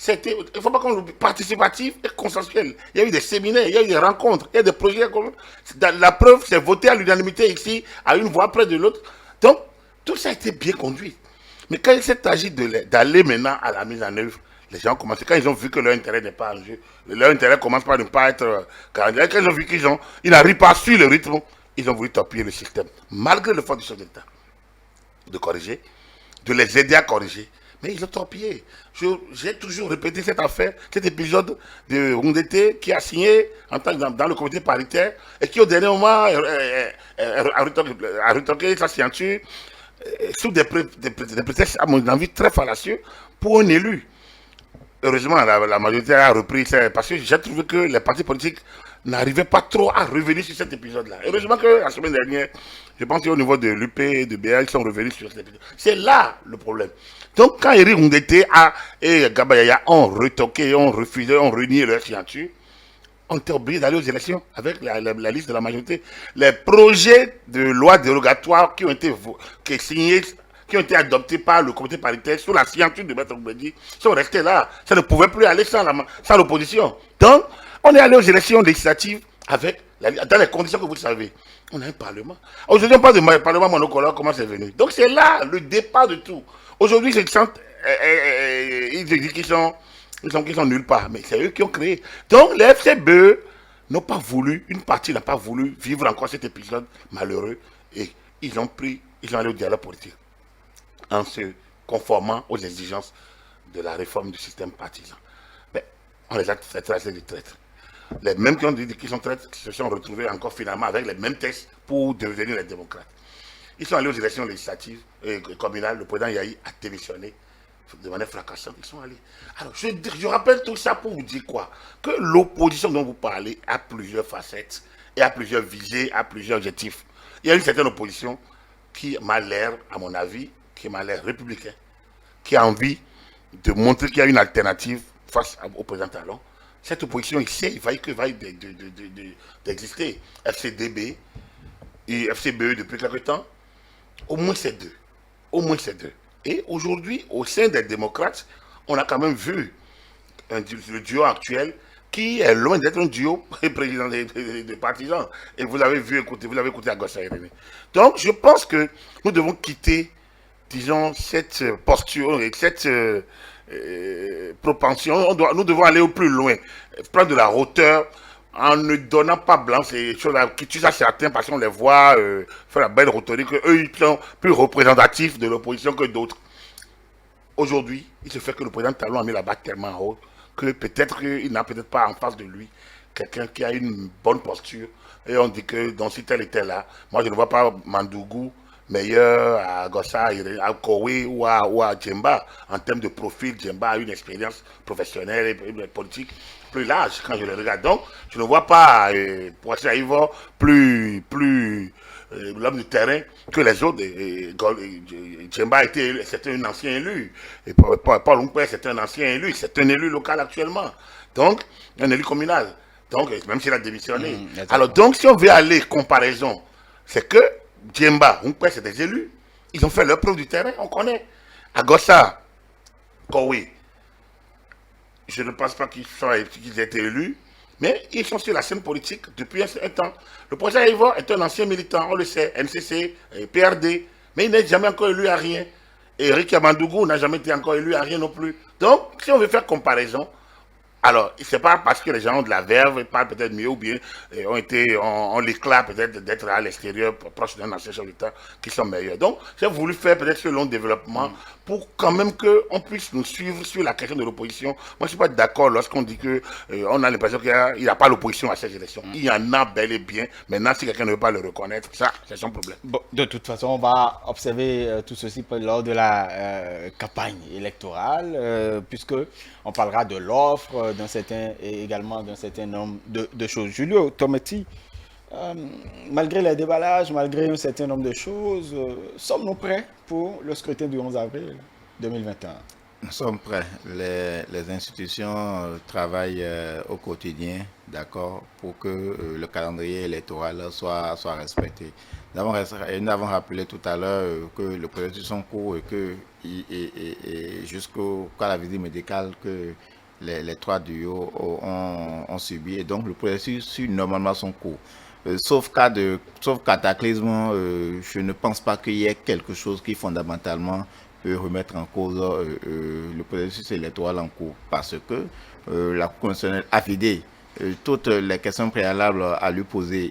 Il ne faut pas qu'on l'oublie, participatif et consensuel. Il y a eu des séminaires, il y a eu des rencontres, il y a des projets communs. La preuve, c'est voté à l'unanimité ici, à une voix près de l'autre. Donc, tout ça a été bien conduit. Mais quand il s'est agi d'aller maintenant à la mise en œuvre, les gens ont commencé, quand ils ont vu que leur intérêt n'est pas en jeu, leur intérêt commence par ne pas être candidat, quand ils ont vu qu'ils n'arrivent pas à suivre le rythme, ils ont voulu torpiller le système. Malgré le fort du chef d'État de corriger, de les aider à corriger. Mais ils ont torpillé. J'ai toujours répété cette affaire, cet épisode de Rondete qui a signé dans le comité paritaire et qui au dernier moment a retoqué sa signature sous des prétextes, à mon avis, très fallacieux pour un élu. Heureusement, la majorité a repris ça parce que j'ai trouvé que les partis politiques n'arrivaient pas trop à revenir sur cet épisode-là. Heureusement que la semaine dernière, je pense qu'au niveau de l'UP et de BA, ils sont revenus sur cet épisode. C'est là le problème. Donc, quand Éric Rondete et Gabayaya ont retoqué, ont refusé, ont renié leur signature, on était obligé d'aller aux élections avec la liste de la majorité. Les projets de loi dérogatoires qui ont été signés, qui ont été adoptés par le comité paritaire sous la signature de Maître Oubedi sont restés là. Ça ne pouvait plus aller sans l'opposition. Donc, on est allé aux élections législatives dans les conditions que vous savez. On a un parlement. Aujourd'hui, on parle de parlement monocolore, comment c'est venu. Donc, c'est là le départ de tout. Aujourd'hui, ils disent qu'ils sont nulle part, mais c'est eux qui ont créé. Donc, les FCBE n'ont pas voulu, une partie n'a pas voulu vivre encore cet épisode malheureux et ils ont allé au dialogue politique en se conformant aux exigences de la réforme du système partisan. Mais on les a tracés de traître. les mêmes qui se sont retrouvés encore finalement avec les mêmes textes pour devenir les démocrates. Ils sont allés aux élections législatives et communales. Le président Yahi a démissionné de manière fracassante. Ils sont allés. Alors, je rappelle tout ça pour vous dire quoi? Que l'opposition dont vous parlez a plusieurs facettes et a plusieurs visées, a plusieurs objectifs. Il y a une certaine opposition qui m'a l'air, à mon avis, qui m'a l'air républicain, qui a envie de montrer qu'il y a une alternative face au président Talon. Cette opposition ici, il va d'exister. FCDB et FCBE depuis quelque temps, au moins ces deux. Au moins ces deux. Et aujourd'hui, au sein des démocrates, on a quand même vu le duo actuel qui est loin d'être un duo président des partisans. Et vous l'avez vu, vous l'avez écouté à Gossa Irénée. Donc, je pense que nous devons quitter, disons, cette posture et cette propension. Nous devons aller au plus loin, prendre de la hauteur, en ne donnant pas blanc ces choses-là, qui tuent à certains parce qu'on les voit faire la belle rhétorique, eux ils sont plus représentatifs de l'opposition que d'autres. Aujourd'hui, il se fait que le président Talon a mis la barre tellement haut que peut-être qu'il n'a peut-être pas en face de lui quelqu'un qui a une bonne posture. Et on dit que donc, si tel était là, moi je ne vois pas Mandougou meilleur à Gossa, à Kowe ou à Djemba. En termes de profil, Djemba a une expérience professionnelle et politique plus large quand je le regarde. Donc, je ne vois pas Poissy Aïvo plus l'homme du terrain que les autres. Djemba c'était un ancien élu. Et Paul Oumpe, c'est un ancien élu. C'est un élu local actuellement. Donc, un élu communal. Donc, même s'il a démissionné. Alors, donc, si on veut aller comparaison, c'est que Djemba, Oumpe, c'est des élus. Ils ont fait leur preuve du terrain, on connaît. À Gossa, Kowe, je ne pense pas qu'ils aient été élus, mais ils sont sur la scène politique depuis un temps. Le président Aïvo est un ancien militant, on le sait, NCC, PRD, mais il n'est jamais encore élu à rien. Et Eric Yamandougou n'a jamais été encore élu à rien non plus. Donc, si on veut faire comparaison, alors, ce n'est pas parce que les gens ont de la verve, ils parlent peut-être mieux ou bien ont l'éclat peut-être d'être à l'extérieur, proche d'un ancien chef d'État, qui sont meilleurs. Donc, j'ai voulu faire peut-être ce long développement pour quand même qu'on puisse nous suivre sur la question de l'opposition. Moi, je ne suis pas d'accord lorsqu'on dit qu'on a l'impression qu'il n'y a pas l'opposition à ces élections. Il y en a bel et bien. Maintenant, si quelqu'un ne veut pas le reconnaître, ça, c'est son problème. Bon, de toute façon, on va observer tout ceci lors de la campagne électorale, puisque on parlera de l'offre et également d'un certain nombre de choses. Julio Tometti, malgré les déballages, malgré un certain nombre de choses, sommes-nous prêts pour le scrutin du 11 avril 2021? Nous sommes prêts. Les institutions travaillent au quotidien, d'accord, pour que le calendrier électoral soit respecté. Nous avons rappelé tout à l'heure que le processus est en cours et que jusqu'à la visite médicale que les trois duos ont subi. Et donc le processus suit normalement son cours. Sauf cataclysme, je ne pense pas qu'il y ait quelque chose qui fondamentalement peut remettre en cause le processus électoral en cours, parce que la Cour constitutionnelle a vidé toutes les questions préalables à lui poser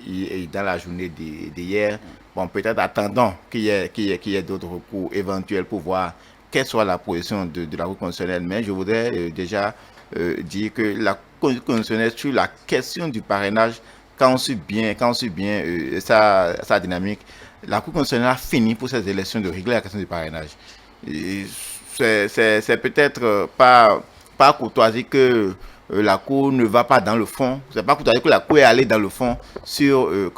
dans la journée d'hier. Bon, peut-être attendons qu'il y ait d'autres recours éventuels pour voir quelle soit la position de la Cour constitutionnelle. Mais je voudrais déjà dire que la Cour constitutionnelle sur la question du parrainage, quand on suit bien sa dynamique, la Cour constitutionnelle a fini pour ces élections de régler la question du parrainage. C'est peut-être pas courtoisie que la Cour ne va pas dans le fond. C'est pas courtoisie que la Cour est allée dans le fond sur le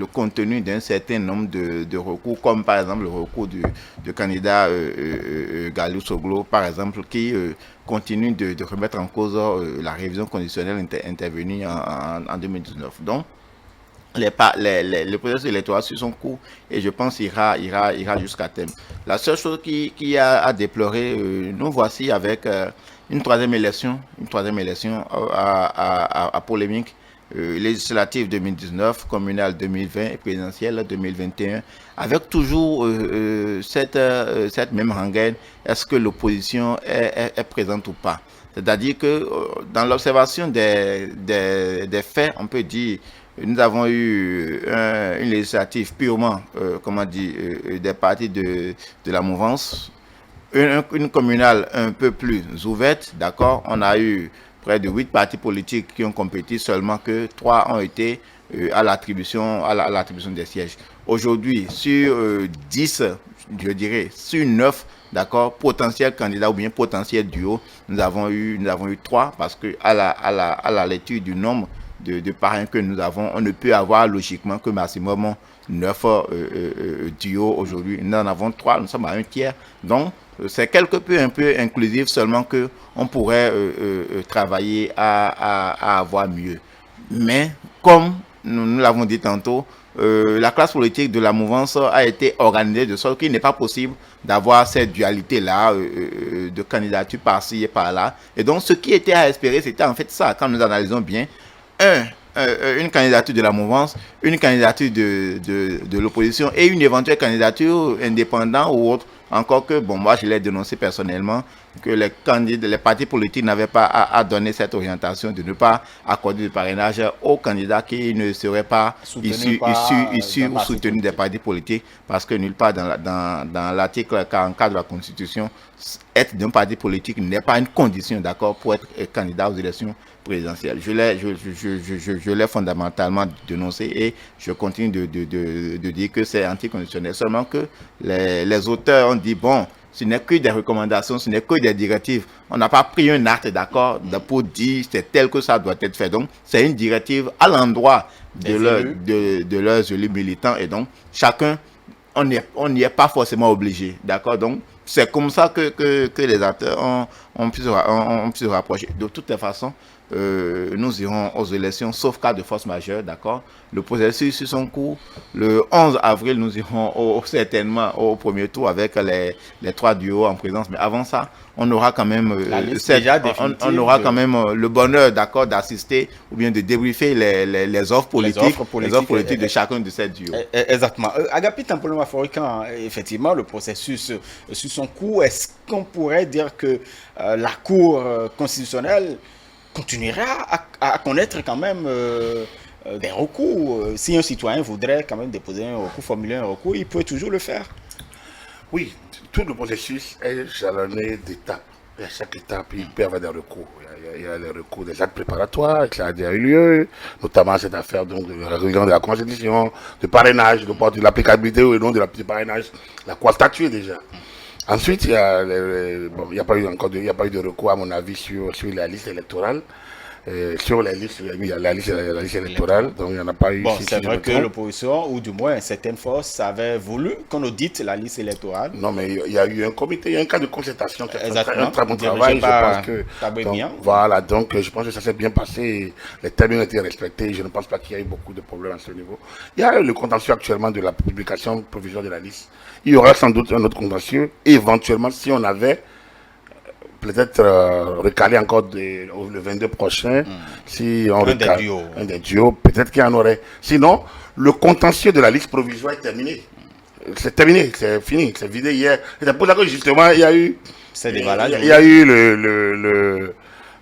contenu d'un certain nombre de recours, comme par exemple le recours du candidat Galou Soglo, par exemple, qui continue de remettre en cause la révision conditionnelle intervenue en 2019. Donc, le processus électoral suit son cours et je pense qu'il ira jusqu'à terme. La seule chose qui a à déplorer, nous voici avec une troisième élection à polémique, législative 2019, communale 2020 et présidentielle 2021, avec toujours cette même rengaine. Est-ce que l'opposition est présente ou pas? C'est-à-dire que dans l'observation des faits, on peut dire nous avons eu une législative purement, des partis de la mouvance, une communale un peu plus ouverte, d'accord. On a eu près de 8 partis politiques qui ont compétit, seulement que 3 ont été à l'attribution des sièges. Aujourd'hui, sur 10, je dirais, sur 9, d'accord, potentiels candidats ou bien potentiels duos, nous avons eu 3 parce que à la lecture du nombre de parrains que nous avons, on ne peut avoir logiquement que maximum 9 duos aujourd'hui. Nous en avons 3, nous sommes à un tiers. Donc, c'est quelque peu un peu inclusif, seulement que on pourrait travailler à avoir mieux. Mais, comme nous l'avons dit tantôt, la classe politique de la mouvance a été organisée de sorte qu'il n'est pas possible d'avoir cette dualité-là de candidature par-ci et par-là. Et donc, ce qui était à espérer, c'était en fait ça, quand nous analysons bien, une candidature de la mouvance, une candidature de l'opposition et une éventuelle candidature indépendante ou autre. Encore que, bon, moi je l'ai dénoncé personnellement, que les partis politiques n'avaient pas à donner cette orientation de ne pas accorder de parrainage aux candidats qui ne seraient pas issus ou soutenus des partis politiques, parce que nulle part dans l'article 44 de la Constitution, être d'un parti politique n'est pas une condition, d'accord, pour être candidat aux élections présidentielles. Je l'ai fondamentalement dénoncé et je continue de dire que c'est anticonstitutionnel. Seulement que les auteurs ont dit, bon, ce n'est que des recommandations, ce n'est que des directives. On n'a pas pris un acte, d'accord, pour dire c'est tel que ça doit être fait. Donc, c'est une directive à l'endroit de leurs élus militants. Et donc, chacun, on n'y est pas forcément obligé, d'accord. Donc, c'est comme ça que les acteurs ont pu se rapprocher. De toutes les façons, nous irons aux élections, sauf cas de force majeure, d'accord. Le processus sur son cours. Le 11 avril, nous irons certainement au premier tour avec les 3 duos en présence. Mais avant ça, on aura quand même on aura quand même le bonheur, d'accord, d'assister ou bien de débriefer les offres politiques de chacun de ces duos. Exactement. Agapit Tampoloma Forican, effectivement, le processus sur son cours, est-ce qu'on pourrait dire que la Cour constitutionnelle continuera à connaître quand même des recours? Si un citoyen voudrait quand même déposer un recours, formuler un recours, il peut toujours le faire. Oui, tout le processus est jalonné d'étapes. Et à chaque étape, il peut y avoir des recours. Il y a les recours des actes préparatoires qui ont eu lieu, notamment cette affaire donc, de la révision de la Constitution, de parrainage, de l'applicabilité ou non de du parrainage, la Cour a statué déjà. Ensuite, il n'y a pas eu de recours, à mon avis, sur la liste électorale. Sur la liste électorale, donc il n'y en a pas eu. Bon, c'est vrai que l'opposition, ou du moins certaines forces, avaient voulu qu'on audite la liste électorale. Non, mais il y a eu un comité, il y a un cas de concertation qui a fait un très bon travail. Je pense que voilà, donc je pense que ça s'est bien passé, les termes ont été respectés. Je ne pense pas qu'il y ait eu beaucoup de problèmes à ce niveau. Il y a le contentieux actuellement de la publication provisoire de la liste. Il y aura sans doute un autre contentieux, éventuellement si on avait peut-être recaler encore le 22 prochain, si on recale un des duos, peut-être qu'il y en aurait. Sinon, le contentieux de la liste provisoire est terminé. C'est terminé, c'est fini, c'est vidé hier. C'est pour ça que justement, il y a eu... Il y a eu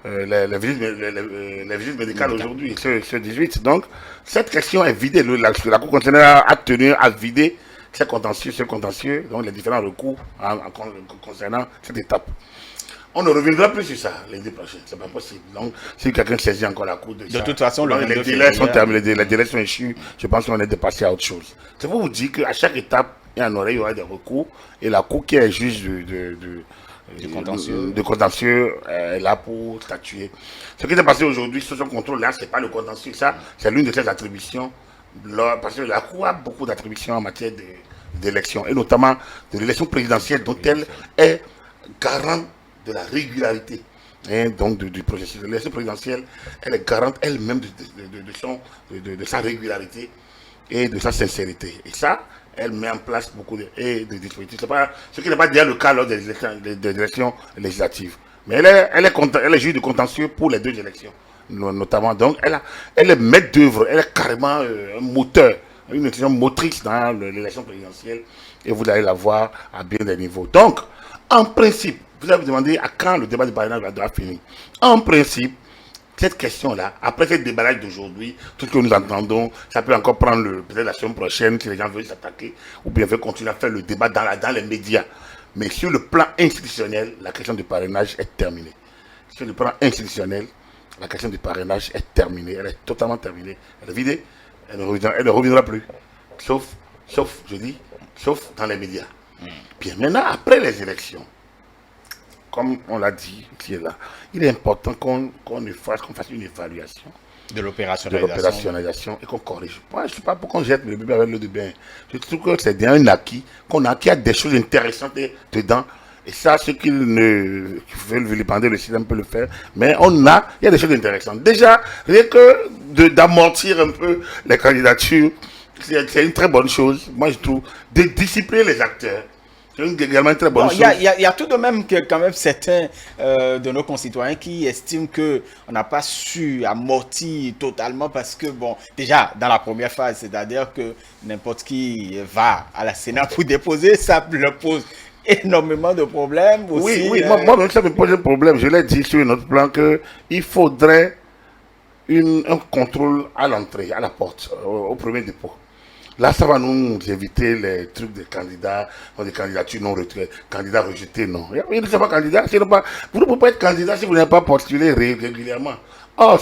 les visites médicales aujourd'hui, ce 18. Donc, cette question est vidée. La Cour constitutionnelle a tenu à vider ce contentieux, donc les différents recours concernant cette étape. On ne reviendra plus sur ça lundi prochain, c'est pas possible. Donc, si quelqu'un saisit encore la Cour de ça, toute façon, les délais sont terminés, les délais sont échus, je pense qu'on est dépassé à autre chose. C'est pour vous dire qu'à chaque étape, il y aura des recours, et la Cour qui est juge de contentieux est là pour statuer. Ce qui s'est passé aujourd'hui sur son contrôle, là, c'est pas le contentieux, ça, c'est l'une de ses attributions, parce que la Cour a beaucoup d'attributions en matière d'élection, et notamment de l'élection présidentielle, dont elle est garante de la régularité, donc du processus de l'élection présidentielle. Elle est garante elle-même de sa régularité et de sa sincérité. Et ça, elle met en place beaucoup de dispositifs. Ce qui n'est pas déjà le cas lors des élections législatives. Mais elle est juge de contentieux pour les 2 élections, notamment. Donc, elle est maître d'œuvre, elle est carrément un moteur, une élection motrice dans l'élection présidentielle. Et vous allez la voir à bien des niveaux. Donc, en principe, vous allez vous demander à quand le débat de parrainage va finir. En principe, cette question-là, après ce déballage d'aujourd'hui, tout ce que nous entendons, ça peut encore prendre peut-être la semaine prochaine si les gens veulent s'attaquer, ou bien veulent continuer à faire le débat dans les médias. Mais sur le plan institutionnel, la question du parrainage est terminée. Sur le plan institutionnel, la question du parrainage est terminée, elle est totalement terminée, elle est vidée, elle ne reviendra plus. Sauf, je dis, sauf dans les médias. Bien, maintenant, après les élections, comme on l'a dit ici et là, il est important qu'on fasse une évaluation De de l'opérationnalisation. l'opérationnalisation et qu'on corrige. Moi, je ne sais pas pourquoi on jette le bébé avec l'eau de bain. Je trouve que c'est un acquis, qu'il y a des choses intéressantes dedans. Et ça, ceux qui veulent vilipender le système peuvent le faire. Mais il y a des choses intéressantes. Déjà, rien que d'amortir un peu les candidatures, c'est une très bonne chose. Moi, je trouve, de discipliner les acteurs. C'est également une très bonne chose. Il y a tout de même que quand même certains de nos concitoyens qui estiment qu'on n'a pas su amortir totalement parce que, bon, déjà, dans la première phase, c'est-à-dire que n'importe qui va à la Sénat pour déposer, ça leur pose énormément de problèmes aussi. Oui, moi, ça me pose un problème. Je l'ai dit sur notre plan qu'il faudrait un contrôle à l'entrée, à la porte, au premier dépôt. Là, ça va nous éviter les trucs des candidats, des candidatures non rejetées, candidats rejetés, non. Il ne sont pas candidats, vous ne pouvez pas être candidat si vous n'avez pas postulé régulièrement. Or,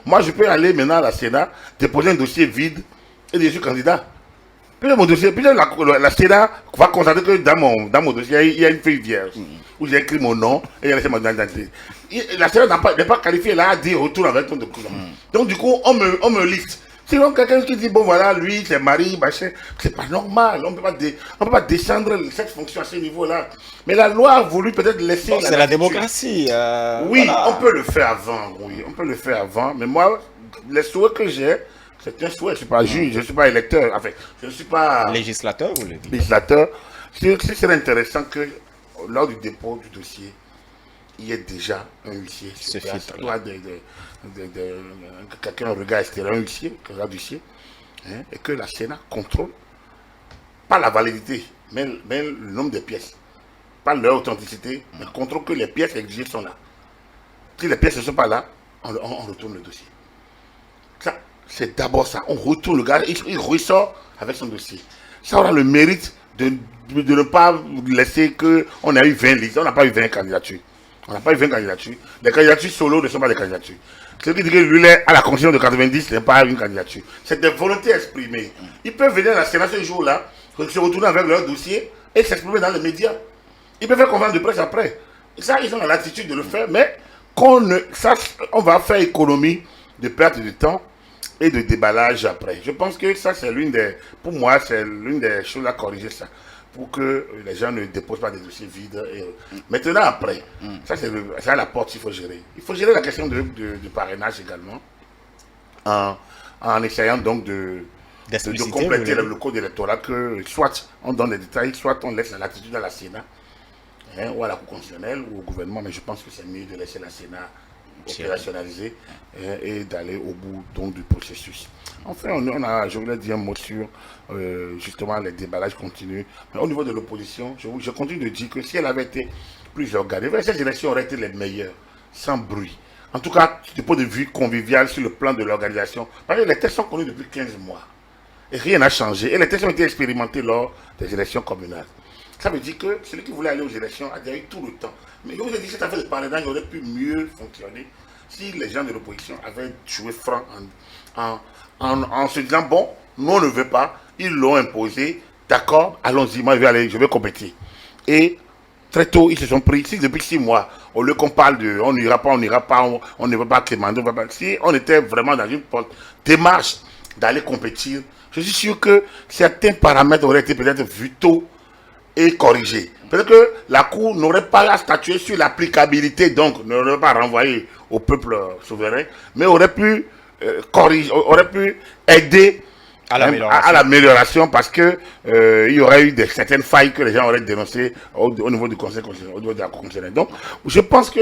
moi, je peux aller maintenant à la Sénat, déposer un dossier vide et je suis candidat. Puis mon dossier, la Sénat va constater que dans mon dossier, il y a une feuille vierge où j'ai écrit mon nom et il y a laissé mon identité. La Sénat n'est pas qualifiée là à dire retour avec ton document. Donc, du coup, on me liste. Sinon, quelqu'un qui dit, bon voilà, lui, c'est Marie, machin, c'est pas normal. On ne peut pas descendre cette fonction à ce niveau-là. Mais la loi a voulu peut-être laisser... C'est la démocratie. Oui, voilà. on peut le faire avant. Oui, on peut le faire avant. Mais moi, les souhaits que j'ai, c'est un souhait. Je ne suis pas juge, je ne suis pas électeur. Enfin, je ne suis pas... Législateur, vous le dites. Législateur. Ce serait intéressant que, lors du dépôt du dossier, il y ait déjà un huissier. Quelqu'un regarde extérieur, un huissier, regarde l'huissier, et que la Sénat contrôle, pas la validité, mais le nombre de pièces, pas leur authenticité, mais contrôle que les pièces exigées sont là. Si les pièces ne sont pas là, on retourne le dossier. Ça, c'est d'abord ça. On retourne le gars, il ressort avec son dossier. Ça aura le mérite de ne pas laisser qu'on a eu 20 listes, on n'a pas eu 20 candidatures. On n'a pas eu 20 candidatures. Les candidatures solo ne sont pas des candidatures. Ce qui dit que lui, à la constitution de 90, n'est pas une candidature. C'est des volontés exprimées. Ils peuvent venir à la Sénat ce jour-là, se retourner avec leur dossier et s'exprimer dans les médias. Ils peuvent faire conférence de presse après. Et ça, ils ont l'attitude de le faire, mais on va faire économie de perte de temps et de déballage après. Je pense que ça, pour moi, c'est l'une des choses à corriger, ça. Pour que les gens ne déposent pas des dossiers vides. Maintenant, après, ça c'est à la porte qu'il faut gérer. Il faut gérer la question du parrainage également, en essayant donc de compléter le code électoral, que soit on donne les détails, soit on laisse la latitude à la Sénat, ou à la Cour constitutionnelle, ou au gouvernement, mais je pense que c'est mieux de laisser la Sénat opérationnaliser et d'aller au bout donc, du processus. Enfin, je voulais dire un mot sur justement les déballages continus. Mais au niveau de l'opposition, je continue de dire que si elle avait été plus organisée, ces élections auraient été les meilleures, sans bruit. En tout cas, du point de vue convivial sur le plan de l'organisation. Parce que les tests sont connus depuis 15 mois. Et rien n'a changé. Et les tests ont été expérimentés lors des élections communales. Ça veut dire que celui qui voulait aller aux élections a déjà eu tout le temps. Mais je vous ai dit que cette affaire de parrainage aurait pu mieux fonctionner si les gens de l'opposition avaient joué franc en se disant, bon, nous on ne veut pas, ils l'ont imposé, d'accord, allons-y, moi je vais compétir. Et très tôt, ils se sont pris, si depuis 6 mois, au lieu qu'on parle de on n'ira pas, on ne veut pas quémander, si on était vraiment dans une démarche d'aller compétir, je suis sûr que certains paramètres auraient été peut-être vus tôt et corrigés. Peut-être que la Cour n'aurait pas à statuer sur l'applicabilité, donc n'aurait pas renvoyé au peuple souverain, mais aurait pu corriger, aurait pu aider à l'amélioration parce que il y aurait eu certaines failles que les gens auraient dénoncées au niveau du Conseil constitutionnel, au niveau de la Cour constitutionnelle. Donc, je pense que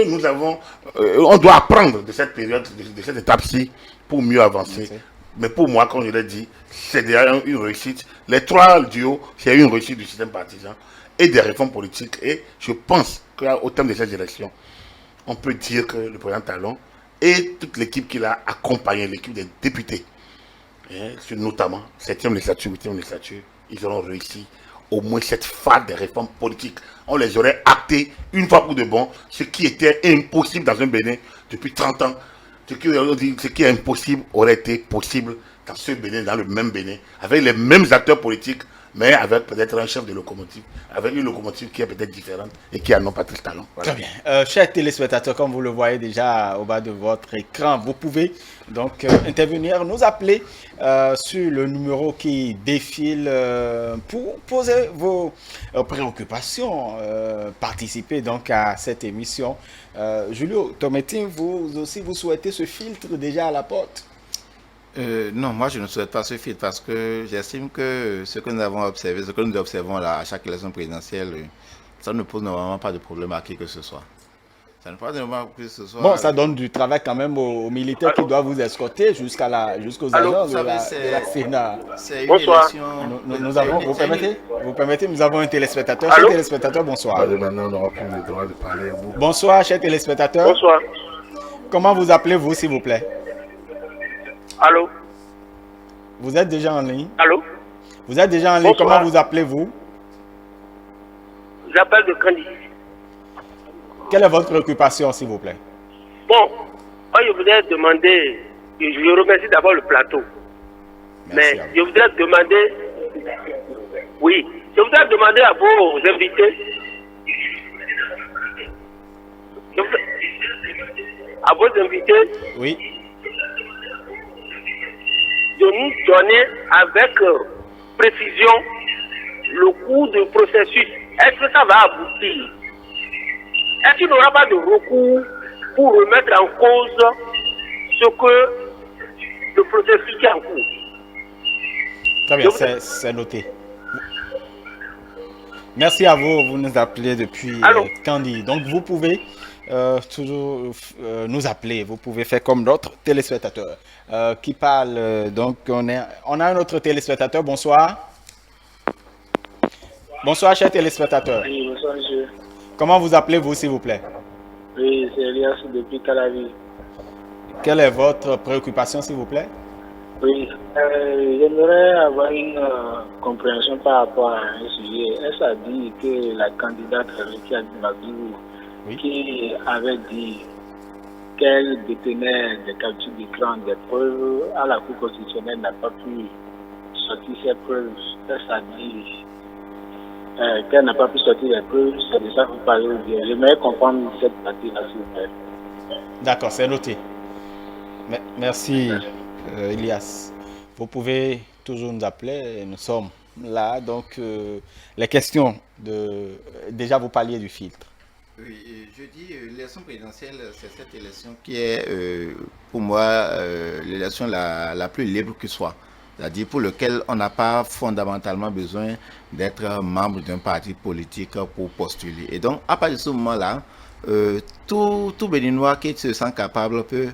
on doit apprendre de cette période, de cette étape-ci pour mieux avancer. Okay. Mais pour moi, comme je l'ai dit, c'est déjà une réussite. Les 3 duos, c'est une réussite du système partisan et des réformes politiques. Et je pense qu'au terme de ces élections, on peut dire que le président Talon et toute l'équipe qui l'a accompagné, l'équipe des députés, notamment 7e législature, 8e législature, ils auront réussi au moins cette phase des réformes politiques. On les aurait actées une fois pour de bon, ce qui était impossible dans un Bénin depuis 30 ans. Ce qui est impossible aurait été possible dans ce Bénin, dans le même Bénin, avec les mêmes acteurs politiques, mais avec peut-être un chef de locomotive, avec une locomotive qui est peut-être différente et qui a non pas tout le talent. Voilà. Très bien. Chers téléspectateurs, comme vous le voyez déjà au bas de votre écran, vous pouvez donc intervenir, nous appeler sur le numéro qui défile pour poser vos préoccupations, participer donc à cette émission. Julio Tometin, vous aussi, vous souhaitez ce filtre déjà à la porte? Non, moi je ne souhaite pas ce filtre parce que j'estime que ce que nous avons observé, ce que nous observons là à chaque élection présidentielle, ça ne pose normalement pas de problème à qui que ce soit. Ça ne pose normalement pas que ce soit. Bon, ça donne du travail quand même aux militaires qui doivent vous escorter jusqu'aux agents de la Sénat. C'est une Bonsoir. élection. Nous avons, vous permettez, nous avons un téléspectateur. Cher téléspectateur, bonsoir. Maintenant, on n'aura plus le droit de parler. Bonsoir, cher téléspectateur. Bonsoir. Comment vous appelez-vous, s'il vous plaît? Allô? Vous êtes déjà en ligne? Allô? Vous êtes déjà en ligne. Bonsoir. Comment vous appelez-vous? J'appelle de Candy. Quelle est votre préoccupation, s'il vous plaît? Bon, moi je voudrais demander, je remercie d'abord le plateau, Merci mais à vous. je voudrais demander, oui, je voudrais demander à vos invités, à vos invités Oui. de nous donner avec précision le cours du processus. Est-ce que ça va aboutir? Est-ce qu'il n'y aura pas de recours pour remettre en cause ce que le processus qui est en cours? Très bien, c'est noté. Merci à vous. Vous nous appelez depuis Allô? Candy. Donc, vous pouvez toujours nous appeler. Vous pouvez faire comme d'autres téléspectateurs qui parlent. Donc, on a un autre téléspectateur. Bonsoir. Bonsoir, cher téléspectateur. Oui, bonsoir, monsieur. Comment vous appelez-vous, s'il vous plaît? Oui, c'est Elias depuis Calavi. Quelle est votre préoccupation, s'il vous plaît? Oui, j'aimerais avoir une compréhension par rapport à un sujet. Est-ce à dire que la candidate Rekia Mabdou, Oui. qui avait dit qu'elle détenait des captures d'écran, des preuves à la Cour constitutionnelle, n'a pas pu sortir ces preuves? Est-ce à dire qu'elle n'a pas pu sortir les preuves? C'est de ça que vous parlez ou bien? J'aimerais comprendre cette partie-là, s'il vous plaît. D'accord, c'est noté. Merci, Elias. Vous pouvez toujours nous appeler. Nous sommes là. Donc, les questions déjà, vous parliez du filtre. Oui, je dis l'élection présidentielle, c'est cette élection qui est pour moi l'élection la plus libre que soit. C'est-à-dire pour lequel on n'a pas fondamentalement besoin d'être membre d'un parti politique pour postuler. Et donc, à partir de ce moment-là, tout Béninois qui se sent capable peut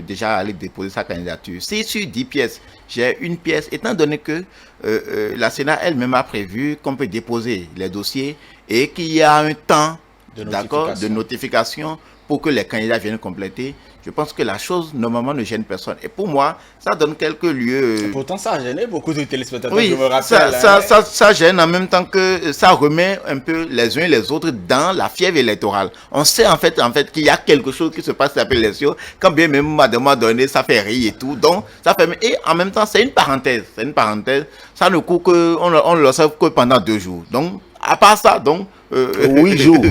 déjà aller déposer sa candidature. Si sur 10 pièces, j'ai une pièce, étant donné que la Sénat elle-même a prévu qu'on peut déposer les dossiers et qu'il y a un temps de notification pour que les candidats viennent compléter, je pense que la chose normalement ne gêne personne. Et pour moi, ça donne quelques lieux. Pourtant, ça a gêné beaucoup de téléspectateurs, Oui, je me rappelle. ça gêne en même temps que ça remet un peu les uns et les autres dans la fièvre électorale. On sait en fait qu'il y a quelque chose qui se passe après l'élection, quand bien même à un moment donné, ça fait rire et tout. Donc, ça fait. Et en même temps, c'est une parenthèse. C'est une parenthèse. Ça ne court que, on ne le sait que pendant 2 jours. Donc, à part ça, donc. 8 jours.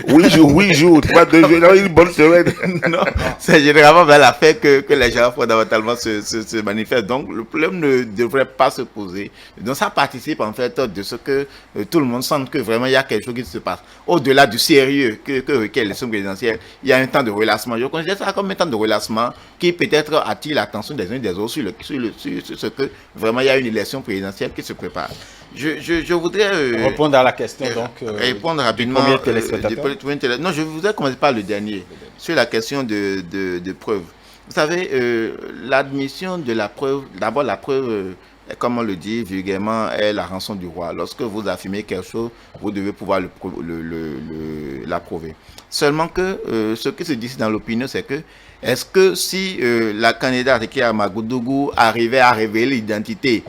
8 jours. Pas 2 jours. Non, une bonne semaine. Non, c'est généralement vers la fin que les gens fondamentalement se manifestent. Donc, le problème ne devrait pas se poser. Donc, ça participe en fait de ce que tout le monde sent que vraiment il y a quelque chose qui se passe. Au-delà du sérieux que requiert l'élection présidentielle, il y a un temps de relâchement. Je considère ça comme un temps de relâchement qui peut-être attire l'attention des uns et des autres sur ce que vraiment il y a une élection présidentielle qui se prépare. Je voudrais répondre à la question, donc. Répondre rapidement. Non, je voudrais commencer par le dernier, sur la question de preuve. Vous savez, l'admission de la preuve, d'abord la preuve, comme on le dit vulgairement, est la rançon du roi. Lorsque vous affirmez quelque chose, vous devez pouvoir la prouver. Seulement que ce qui se dit dans l'opinion, c'est que est-ce que si la candidate qui est à Magoudougu arrivait à révéler l'identité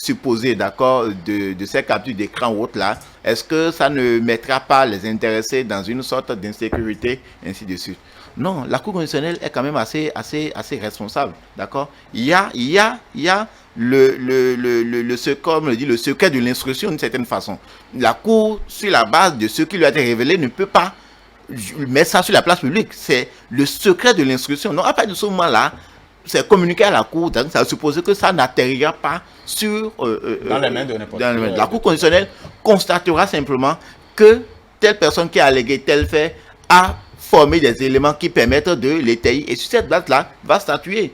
supposée, d'accord, de ces captures d'écran ou autres là, est-ce que ça ne mettra pas les intéressés dans une sorte d'insécurité, ainsi de suite? Non, la Cour constitutionnelle est quand même assez responsable, d'accord? Il y a comme le dit, le secret de l'instruction d'une certaine façon. La Cour, sur la base de ce qui lui a été révélé, ne peut pas mettre ça sur la place publique. C'est le secret de l'instruction. Donc, à partir de ce moment-là, c'est communiqué à la Cour, donc ça suppose que ça n'atterrira pas sur dans les mains de n'importe qui. La Cour constitutionnelle constatera simplement que telle personne qui a allégué tel fait a formé des éléments qui permettent de l'étayer, et sur cette base-là, va statuer.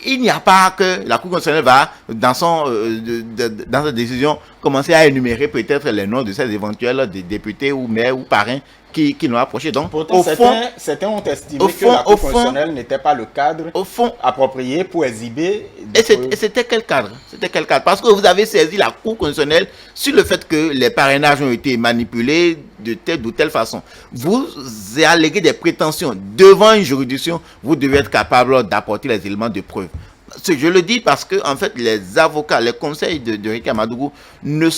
Il n'y a pas que la Cour constitutionnelle va, dans sa décision, commencer à énumérer peut-être les noms de ces éventuels députés ou maires ou parrains qui l'ont approché. Donc, pourtant, certains ont estimé que la Cour constitutionnelle n'était pas le cadre approprié pour exhiber. Et c'était quel cadre? C'était quel cadre? Parce que vous avez saisi la Cour constitutionnelle sur le fait que les parrainages ont été manipulés de telle ou telle façon. Vous alléguez des prétentions devant une juridiction, vous devez être capable d'apporter les éléments de preuve. Je le dis parce que, en fait, les avocats, les conseils de Ricky Madougou ne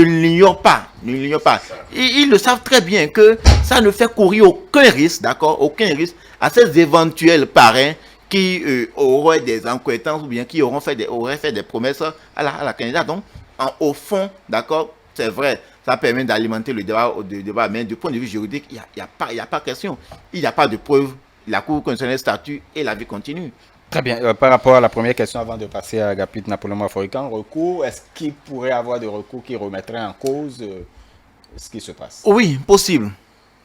l'ignorent pas. Ils le savent très bien que ça ne fait courir aucun risque, d'accord, aucun risque à ces éventuels parrains qui auraient des incohérences ou bien qui auraient fait des promesses à la candidate. Donc, au fond, d'accord, c'est vrai, ça permet d'alimenter le débat, mais du point de vue juridique, il n'y a pas question. Il n'y a pas de preuve. La Cour constitutionnelle statue et la vie continue. Très bien. Par rapport à la première question, avant de passer à Agapit Napoléon Aforican, recours, est-ce qu'il pourrait y avoir des recours qui remettraient en cause ce qui se passe? Oui, possible.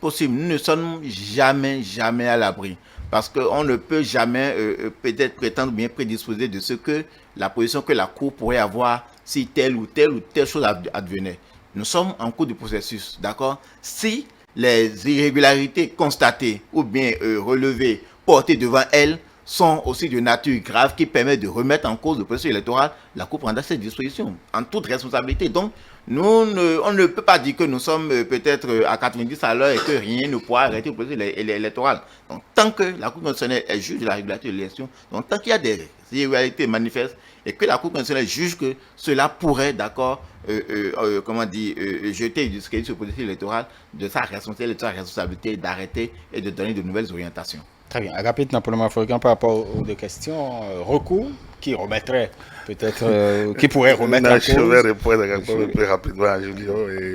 Nous ne sommes jamais à l'abri. Parce qu'on ne peut jamais peut-être prétendre bien prédisposer de ce que la position que la Cour pourrait avoir si telle ou telle chose advenait. Nous sommes en cours de processus, d'accord? Si les irrégularités constatées ou bien relevées, portées devant elle, sont aussi de nature grave qui permettent de remettre en cause le processus électoral, la Cour prendra cette disposition en toute responsabilité. Donc, on ne peut pas dire que nous sommes peut-être à 90 à l'heure et que rien ne pourra arrêter le processus électoral. Donc, tant que la Cour constitutionnelle est juge de la régularité de l'élection, donc tant qu'il y a des irrégularités manifestes et que la Cour constitutionnelle juge que cela pourrait, d'accord, jeter du discrédit sur le processus électoral, de sa responsabilité d'arrêter et de donner de nouvelles orientations. Très bien. Agapit Napoléon Aforican, par rapport aux deux questions, recours qui remettrait peut-être, qui pourrait remettre en cause. Je vais répondre plus rapidement à Julien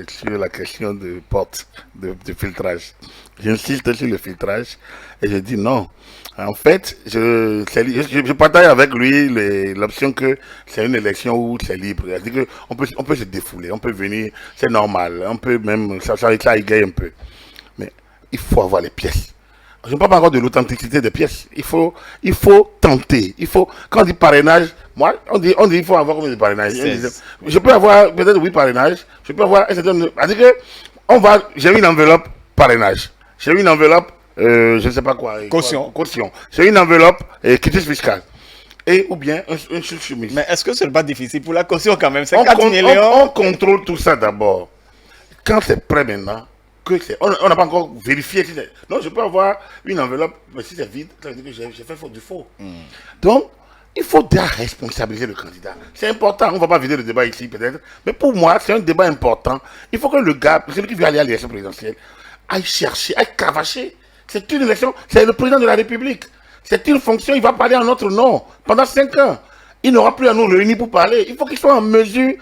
sur la question de porte, de filtrage. J'insiste sur le filtrage et je dis non. En fait, je partage avec lui l'option que c'est une élection où c'est libre. C'est-à-dire qu'on peut se défouler, on peut venir, c'est normal, on peut même, ça égaye un peu. Mais il faut avoir les pièces. Je ne parle pas encore de l'authenticité des pièces. Il faut tenter. Quand on dit parrainage, moi, on dit il faut avoir combien de parrainage? Je peux avoir peut-être 8 parrainages. Je peux avoir un certain nombre. C'est-à-dire que j'ai une enveloppe parrainage. J'ai une enveloppe, je ne sais pas quoi. Caution. J'ai une enveloppe quitus fiscal. Ou bien un chemise. Mais est-ce que ce n'est pas difficile pour la caution quand même? C'est 4 millions. On contrôle tout ça d'abord. Quand c'est prêt maintenant, on n'a pas encore vérifié. Non, je peux avoir une enveloppe, mais si c'est vide, ça veut dire que j'ai fait du faux. Donc, il faut déjà responsabiliser le candidat. C'est important, on ne va pas vider le débat ici peut-être, mais pour moi, c'est un débat important. Il faut que le gars, celui qui veut aller à l'élection présidentielle, aille chercher, aille cravacher. C'est une élection, c'est le président de la République. C'est une fonction, il va parler en notre nom pendant 5 ans. Il n'aura plus à nous réunir pour parler. Il faut qu'il soit en mesure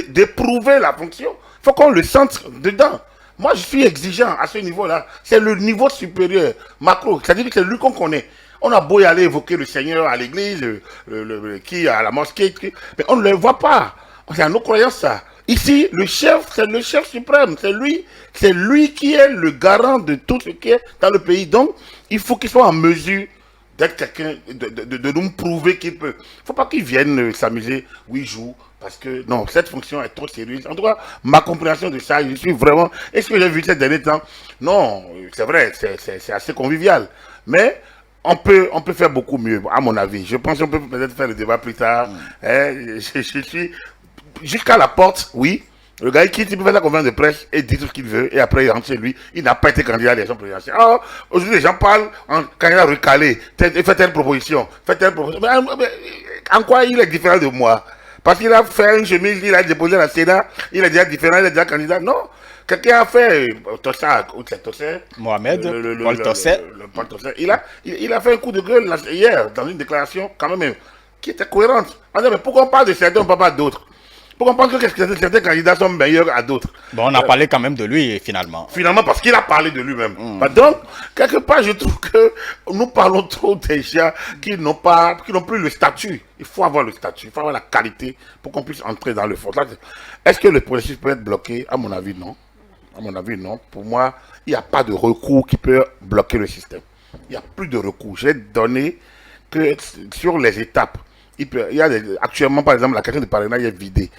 d'éprouver la fonction. Il faut qu'on le sente dedans. Moi, je suis exigeant à ce niveau-là. C'est le niveau supérieur, macro. C'est-à-dire que c'est lui qu'on connaît. On a beau y aller évoquer le Seigneur à l'église, qui à la mosquée, mais on ne le voit pas. C'est à nos croyances, ça. Ici, le chef, c'est le chef suprême. C'est lui qui est le garant de tout ce qui est dans le pays. Donc, il faut qu'il soit en mesure d'être quelqu'un, de nous prouver qu'il peut. Il ne faut pas qu'il vienne s'amuser, oui, joue. Parce que, non, cette fonction est trop sérieuse. En tout cas, ma compréhension de ça, je suis vraiment... Est-ce que j'ai vu ces derniers temps? Non, c'est vrai, c'est assez convivial. Mais on peut faire beaucoup mieux, à mon avis. Je pense qu'on peut peut-être faire le débat plus tard. Je suis... Jusqu'à la porte, oui. Le gars, il quitte, il peut faire la conférence de presse et dire tout ce qu'il veut, et après il rentre chez lui. Il n'a pas été candidat à l'élection présidentielle. Alors, aujourd'hui, les gens parlent en candidat recalé. Fait telle proposition, fait telle proposition. Mais en quoi il est différent de moi? Parce qu'il a fait une chemise, il a déposé à la Sénat, il est déjà différent, il est déjà candidat. Non. Quelqu'un a fait Tossa, Mohamed, Paul Tosset. Paul Tosset. Il a fait un coup de gueule hier dans une déclaration quand même qui était cohérente. On dit, mais pourquoi on parle de certains, on ne parle pas d'autres? Pourquoi on pense que certains candidats sont meilleurs à d'autres? Bon, on a parlé quand même de lui, finalement. Finalement, parce qu'il a parlé de lui-même. Donc, quelque part, je trouve que nous parlons trop des gens qui n'ont plus le statut. Il faut avoir le statut, il faut avoir la qualité pour qu'on puisse entrer dans le fond. Est-ce que le processus peut être bloqué? À mon avis, non. À mon avis, non. Pour moi, il n'y a pas de recours qui peut bloquer le système. Il n'y a plus de recours. J'ai donné que sur les étapes, actuellement, par exemple, la question du parrainage est vidée.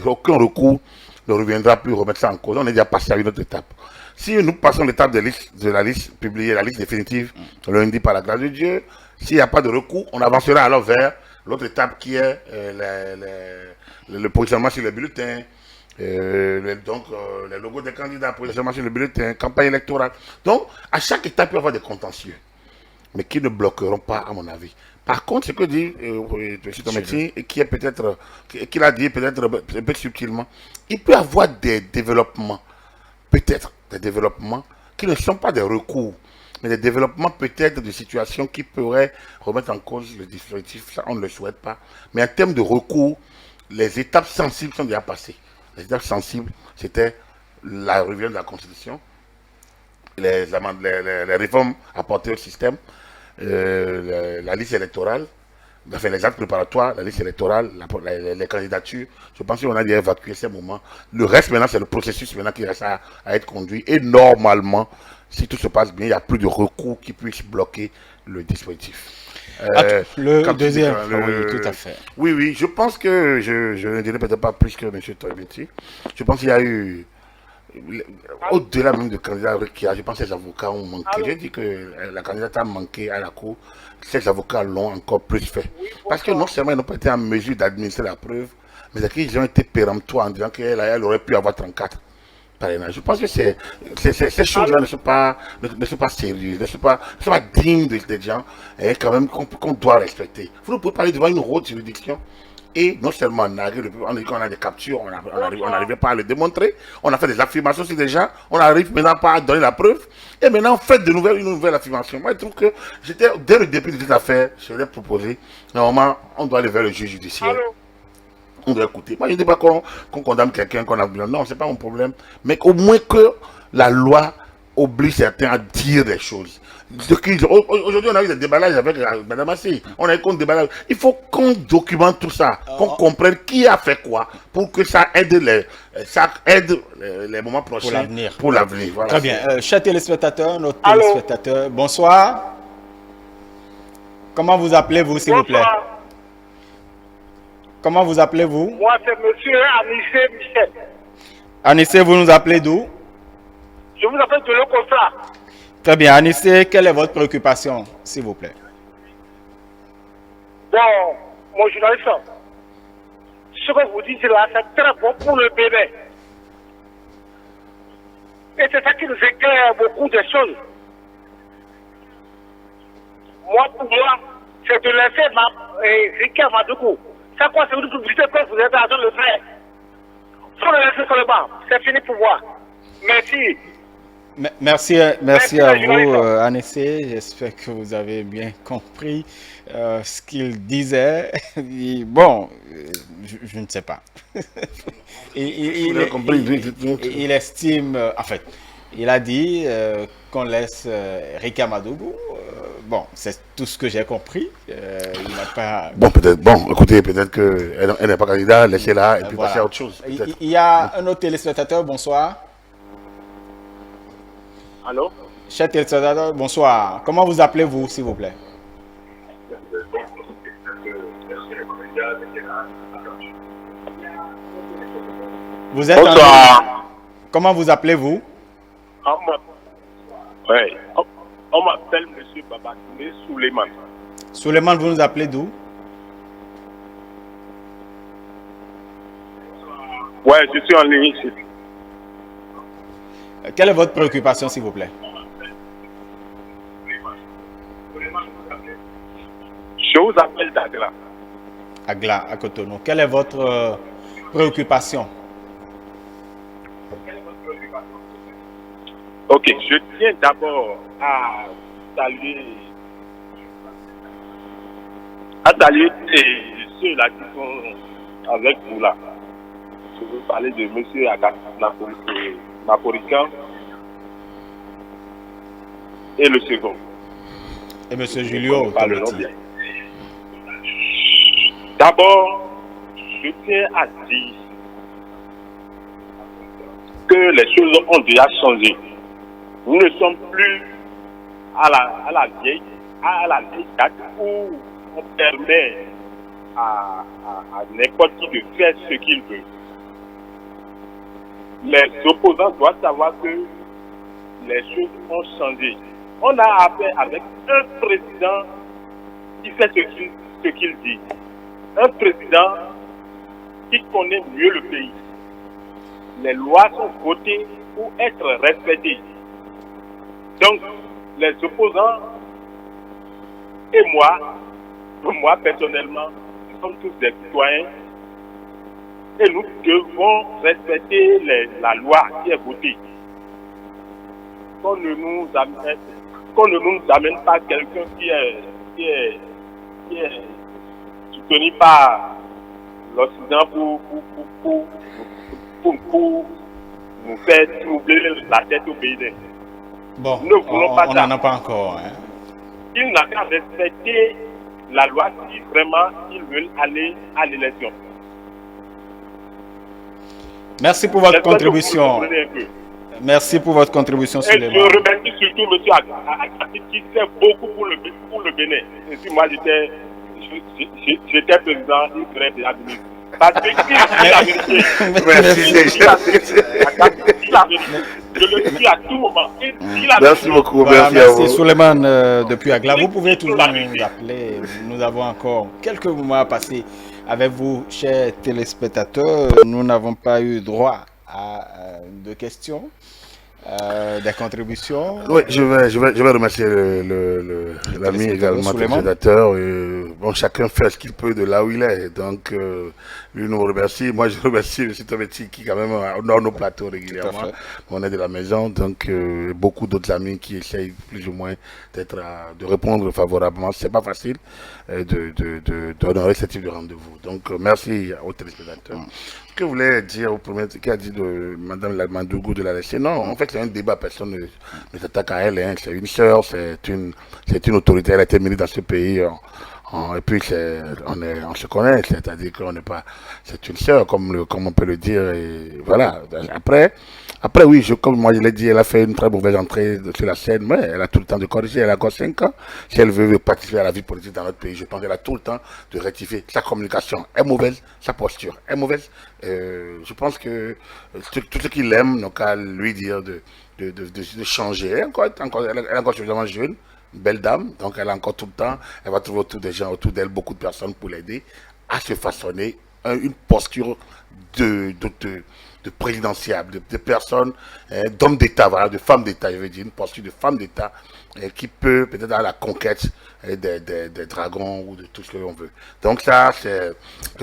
Aucun recours ne reviendra plus remettre ça en cause. On est déjà passé à une autre étape. Si nous passons l'étape de la liste publiée, la liste définitive, lundi par la grâce de Dieu, s'il n'y a pas de recours, on avancera alors vers l'autre étape qui est le positionnement sur les bulletins, les logos des candidats, positionnement sur le bulletin, campagne électorale. Donc, à chaque étape, il peut y avoir des contentieux, mais qui ne bloqueront pas, à mon avis. Par contre, ce que dit M. Tometti, et qui est peut-être, qu'il a dit peut-être un peu subtilement, il peut y avoir des développements, peut-être des développements qui ne sont pas des recours, mais des développements peut-être de situations qui pourraient remettre en cause le dispositif. Ça, on ne le souhaite pas. Mais en termes de recours, les étapes sensibles sont déjà passées. Les étapes sensibles, c'était la révision de la Constitution, les réformes apportées au système, la liste électorale, enfin les actes préparatoires, la liste électorale, les candidatures. Je pense qu'on a déjà évacué ces moments. Le reste maintenant, c'est le processus maintenant qui reste à être conduit. Et normalement, si tout se passe bien, il n'y a plus de recours qui puisse bloquer le dispositif. Le deuxième, oui, tout à fait. Oui, je pense que, je ne dirais peut-être pas plus que M. Toyebetti. Je pense qu'il y a eu, au-delà même de candidat Rekia, je pense que les avocats ont manqué. J'ai dit que la candidate a manqué à la cour. Ces avocats l'ont encore plus fait. Parce que non seulement ils n'ont pas été en mesure d'administrer la preuve, mais qu'ils ont été péremptoires en disant qu'elle aurait pu avoir 34 parrainages. Je pense que ces choses-là ne sont pas sérieuses, ne sont pas dignes des gens, et quand même qu'on doit respecter. Vous ne pouvez pas aller devant une haute juridiction. Et non seulement on dit qu'on a des captures, on n'arrivait pas à le démontrer, on a fait des affirmations sur des gens, on n'arrive maintenant pas à donner la preuve, et maintenant on fait une nouvelle affirmation. Moi je trouve que dès le début de cette affaire, je l'ai proposé, normalement on doit aller vers le juge judiciaire. On doit écouter. Moi je ne dis pas qu'on condamne quelqu'un qu'on a vu. Non, c'est pas mon problème. Mais au moins que la loi oblige certains à dire des choses. Aujourd'hui, on a eu des déballages avec Mme Assi. On a eu un déballage. Il faut qu'on documente tout ça, qu'on comprenne qui a fait quoi, pour que ça aide les moments prochains. Pour l'avenir. Voilà. Très bien. Chers téléspectateurs, nos téléspectateurs, bonsoir. Comment vous appelez-vous, s'il vous plaît? Comment vous appelez-vous? Moi, c'est M. Anissé Michel. Anissé, vous nous appelez d'où? Je vous appelle de l'Ocotra. Très bien. Anissé, quelle est votre préoccupation, s'il vous plaît? Bon, mon journaliste, ce que vous dites là, c'est très bon pour le Bénin. Et c'est ça qui nous éclaire beaucoup de choses. Moi, pour moi, c'est de laisser Ricky Madougou. C'est quoi, c'est une publicité que vous êtes en train de le faire. Il faut le laisser sur le banc. C'est fini pour moi. Merci. Merci à vous, Anissé. J'espère que vous avez bien compris ce qu'il disait. Bon, je ne sais pas. Il estime, en fait, il a dit qu'on laisse Rika Madougou. Bon, c'est tout ce que j'ai compris. Il n'a pas... Écoutez, peut-être qu'elle n'est pas candidate, laissez-la et puis passer à autre chose. Il y a un autre téléspectateur, bonsoir. Allô? Cher téléspectateur, bonsoir. Comment vous appelez-vous, s'il vous plaît? Vous êtes bonsoir. Comment vous appelez-vous? Oui. On m'appelle M. Babatunde Souleymane. Souleymane, vous nous appelez d'où? Ouais, je suis en ligne ici. Quelle est votre préoccupation, s'il vous plaît? Je vous appelle d'Agra. Agla, à Cotonou. Quelle est votre préoccupation? Ok, je tiens d'abord à saluer ceux-là qui sont avec vous là. Je veux parler de M. Naporican et le second. Et M. Julio Tomati. D'abord, je tiens à dire que les choses ont déjà changé. Nous ne sommes plus à la vieille date où on permet à n'importe qui de faire ce qu'il veut. Les opposants doivent savoir que les choses ont changé. On a affaire avec un président qui fait ce qu'il dit. Un président qui connaît mieux le pays. Les lois sont votées pour être respectées. Donc, les opposants et moi personnellement, nous sommes tous des citoyens et nous devons respecter la loi qui est votée. Qu'on ne nous amène pas quelqu'un qui est soutenu par l'Occident pour nous faire troubler la tête au pays. Bon, nous ne voulons pas on ça. n'en a pas encore. Hein. Ils n'ont qu'à respecter la loi si vraiment ils veulent aller à l'élection. Merci pour votre contribution. Merci pour votre contribution, Et Suleiman. je remercie surtout M. Akati qui fait beaucoup pour le Bénin. Et si moi j'étais président, il serait déjà venu. Parce que s'il dit la vérité, je le suis à tout moment. Merci beaucoup, Voilà, merci à vous. merci Suleiman depuis Agla. Vous pouvez toujours nous appeler. Nous avons encore quelques moments à passer avec vous, chers téléspectateurs. Nous n'avons pas eu droit à de questions, des contributions. Oui, je vais remercier l'ami également, le sénateur. Bon, chacun fait ce qu'il peut de là où il est. Donc, lui nous remercie. Moi, je remercie M. Tometi qui, quand même, honore nos plateaux régulièrement. On est de la maison. Donc, beaucoup d'autres amis qui essayent plus ou moins de répondre favorablement. C'est pas facile d'honorer ce type de rendez-vous. Donc, merci aux téléspectateurs. Ce que vous voulez dire au premier, qu'a dit de Mme Mandougou de la laisser, non, en fait, c'est un débat, personne ne s'attaque à elle. Hein. C'est une sœur, c'est une autorité, elle a été ministre dans ce pays. Et puis, on se connaît, c'est-à-dire qu'on n'est pas. C'est une sœur, comme on peut le dire. Et voilà. Après, oui, comme moi je l'ai dit, elle a fait une très mauvaise entrée sur la scène, mais elle a tout le temps de corriger. Elle a encore 5 ans. Si elle veut participer à la vie politique dans notre pays, je pense qu'elle a tout le temps de rectifier. Sa communication est mauvaise, sa posture est mauvaise. Je pense que tout ce qu'il aime, donc à lui dire de changer. Elle est encore suffisamment jeune. Belle dame, donc elle a encore tout le temps, elle va trouver autour des gens, autour d'elle, beaucoup de personnes pour l'aider à se façonner une posture de présidentiable, de personnes, d'hommes d'État, voilà, de femmes d'État, je veux dire, une posture de femme d'État qui peut peut-être à la conquête des dragons ou de tout ce que l'on veut. Donc ça, c'est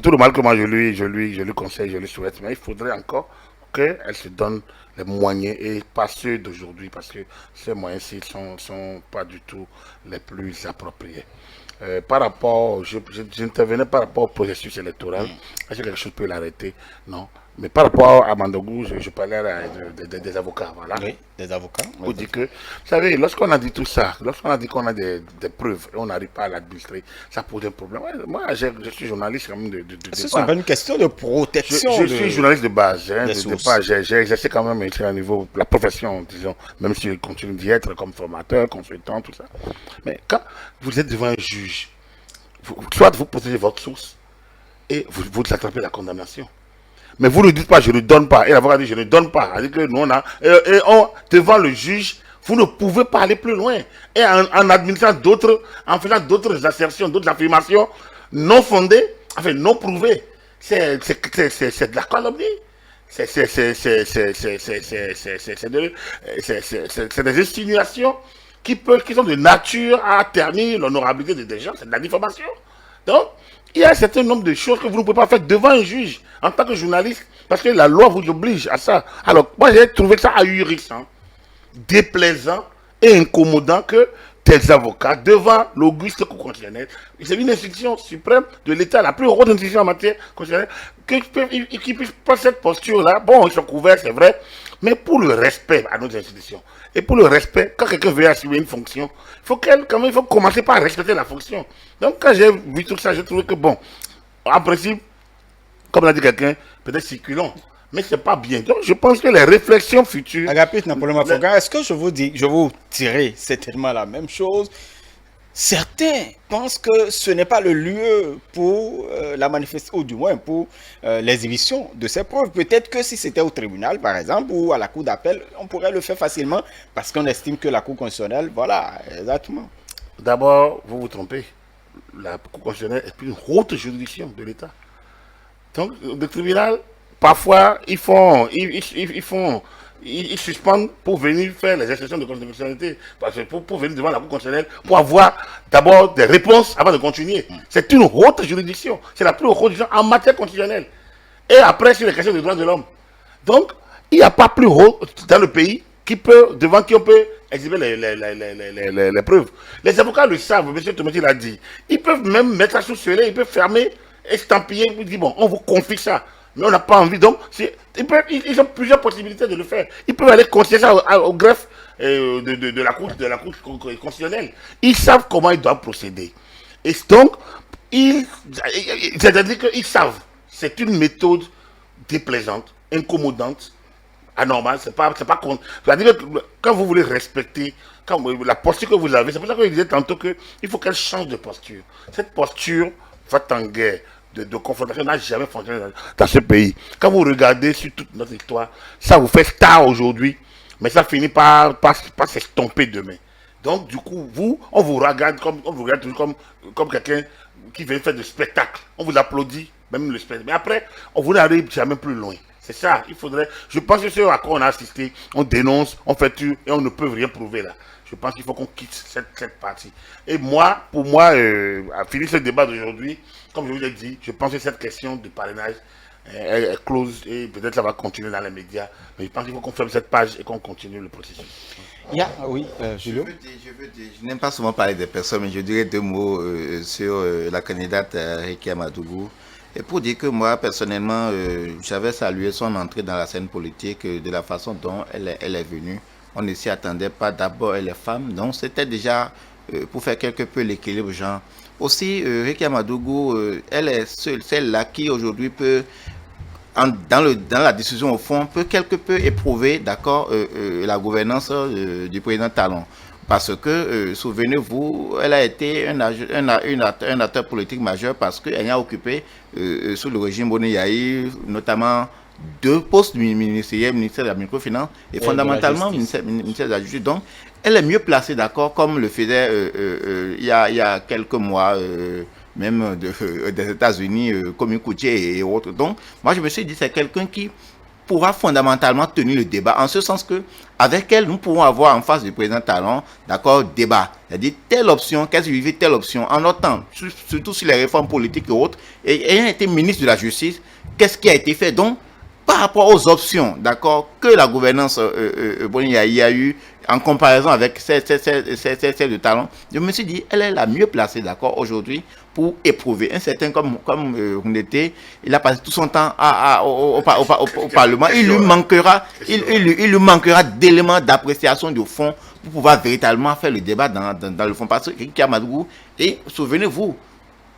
tout le mal que moi je lui conseille, je lui souhaite, mais il faudrait encore qu'elle se donne les moyens et pas ceux d'aujourd'hui, parce que ces moyens-ci sont pas du tout les plus appropriés. Par rapport, j'intervenais par rapport au processus électoral. Est-ce que quelque chose peut l'arrêter? Non. Mais par rapport à Mandougou, je parlais des avocats, voilà. Oui, des avocats. Vous dites que, vous savez, lorsqu'on a dit tout ça, lorsqu'on a dit qu'on a des preuves et on n'arrive pas à l'administrer, ça pose un problème. Moi, je suis journaliste quand même de Ce n'est pas une question de protection. Je suis journaliste de base, hein, de départ. J'ai exercé quand même à niveau la profession, disons, même si je continue d'y être comme formateur, consultant, tout ça. Mais quand vous êtes devant un juge, soit vous protégez votre source et vous attrapez la condamnation. Mais vous ne dites pas, je ne donne pas. Et l'avocat dit, je ne donne pas. Elle dit que nous, devant le juge, vous ne pouvez pas aller plus loin. Et en administrant en faisant d'autres assertions, d'autres affirmations non fondées, enfin non prouvées, c'est de la calomnie. c'est des insinuations qui sont de nature à ternir l'honorabilité des gens, c'est de la diffamation. Donc, il y a un certain nombre de choses que vous ne pouvez pas faire devant un juge en tant que journaliste, parce que la loi vous oblige à ça. Alors, moi, j'ai trouvé ça ahurissant, déplaisant et incommodant que des avocats devant l'auguste Cour constitutionnelle, c'est une institution suprême de l'État, la plus haute institution en matière constitutionnelle, qui puissent prendre cette posture-là. Bon, ils sont couverts, c'est vrai, mais pour le respect à nos institutions, et pour le respect, quand quelqu'un veut assumer une fonction, il faut commencer par respecter la fonction. Donc, quand j'ai vu tout ça, j'ai trouvé que, bon, en principe, comme l'a dit quelqu'un, peut-être circulons. Mais c'est pas bien. Donc, je pense que les réflexions futures. Agapit Napoléon Mafoga, est-ce que je vous dirais certainement la même chose? Certains pensent que ce n'est pas le lieu pour la manifestation, ou du moins pour l'exhibition de ces preuves. Peut-être que si c'était au tribunal, par exemple, ou à la cour d'appel, on pourrait le faire facilement parce qu'on estime que la cour constitutionnelle, voilà, exactement. D'abord, vous vous trompez. La cour constitutionnelle est une haute juridiction de l'État. Donc, le tribunal, parfois, ils suspendent pour venir faire les exceptions de constitutionnalité. Parce que pour venir devant la Cour constitutionnelle, pour avoir d'abord des réponses avant de continuer. C'est une haute juridiction. C'est la plus haute juridiction en matière constitutionnelle. Et après, sur les questions des droits de l'homme. Donc, il n'y a pas plus haut dans le pays devant qui on peut exhiber les preuves. Les avocats le savent, M. Tomati l'a dit. Ils peuvent même mettre ça sous scellé, ils peuvent fermer, estampiller, ils disent bon, on vous confie ça. Mais on n'a pas envie. Donc, ils ont plusieurs possibilités de le faire. Ils peuvent aller confier ça au greffe de la Cour constitutionnelle. Ils savent comment ils doivent procéder. Et donc, c'est-à-dire qu'ils savent. C'est une méthode déplaisante, incommodante, anormale. C'est-à-dire que quand vous voulez respecter la posture que vous avez, c'est pour ça que je disais tantôt qu'il faut qu'elle change de posture. Cette posture va en guerre. De confrontation n'a jamais fonctionné dans ce pays. Quand vous regardez sur toute notre histoire, ça vous fait star aujourd'hui, mais ça finit par s'estomper demain. Donc, du coup, on vous regarde comme quelqu'un qui vient faire du spectacle. On vous applaudit, même le spectacle. Mais après, on vous n'arrive jamais plus loin. C'est ça, je pense que ce à quoi on a assisté, on dénonce, on fait tout, et on ne peut rien prouver là. Je pense qu'il faut qu'on quitte cette partie. Et pour moi, à finir ce débat d'aujourd'hui, comme je vous l'ai dit, je pense que cette question de parrainage est close et peut-être ça va continuer dans les médias. Mais je pense qu'il faut qu'on ferme cette page et qu'on continue le processus. Oui, Julio. Je n'aime pas souvent parler des personnes, mais je dirais deux mots sur la candidate Rekia Madougou. Et pour dire que moi, personnellement, j'avais salué son entrée dans la scène politique de la façon dont elle est venue. On ne s'y attendait pas. D'abord, elle est femme, donc c'était déjà pour faire quelque peu l'équilibre, genre. Aussi, Rekia Madougou, elle est celle-là qui aujourd'hui peut, dans la décision au fond, peut quelque peu éprouver, d'accord, la gouvernance du président Talon. Parce que, souvenez-vous, elle a été un acteur politique majeur parce qu'elle a occupé, sous le régime Boni Yahi, notamment 2 postes ministériels, ministère de la microfinance et fondamentalement ministère de la justice. Donc, elle est mieux placée, d'accord, comme le faisait il y a quelques mois, même des États-Unis, comme Koutié et autres. Donc, moi, je me suis dit, c'est quelqu'un qui pourra fondamentalement tenir le débat, en ce sens que, avec elle, nous pourrons avoir en face du président Talon, d'accord, débat. C'est-à-dire, telle option, qu'est-ce que vivait telle option, en notre temps, surtout sur les réformes politiques et autres, et ayant été ministre de la Justice, qu'est-ce qui a été fait? Donc, par rapport aux options, d'accord, que la gouvernance Boni Yahi a eu en comparaison avec celle de Talon, je me suis dit, elle est la mieux placée, d'accord, aujourd'hui, pour éprouver. Un certain comme Rounete, il a passé tout son temps au Parlement. Il lui manquera d'éléments d'appréciation du fond pour pouvoir véritablement faire le débat dans le fond. Parce que Rekia Madougou, et souvenez-vous,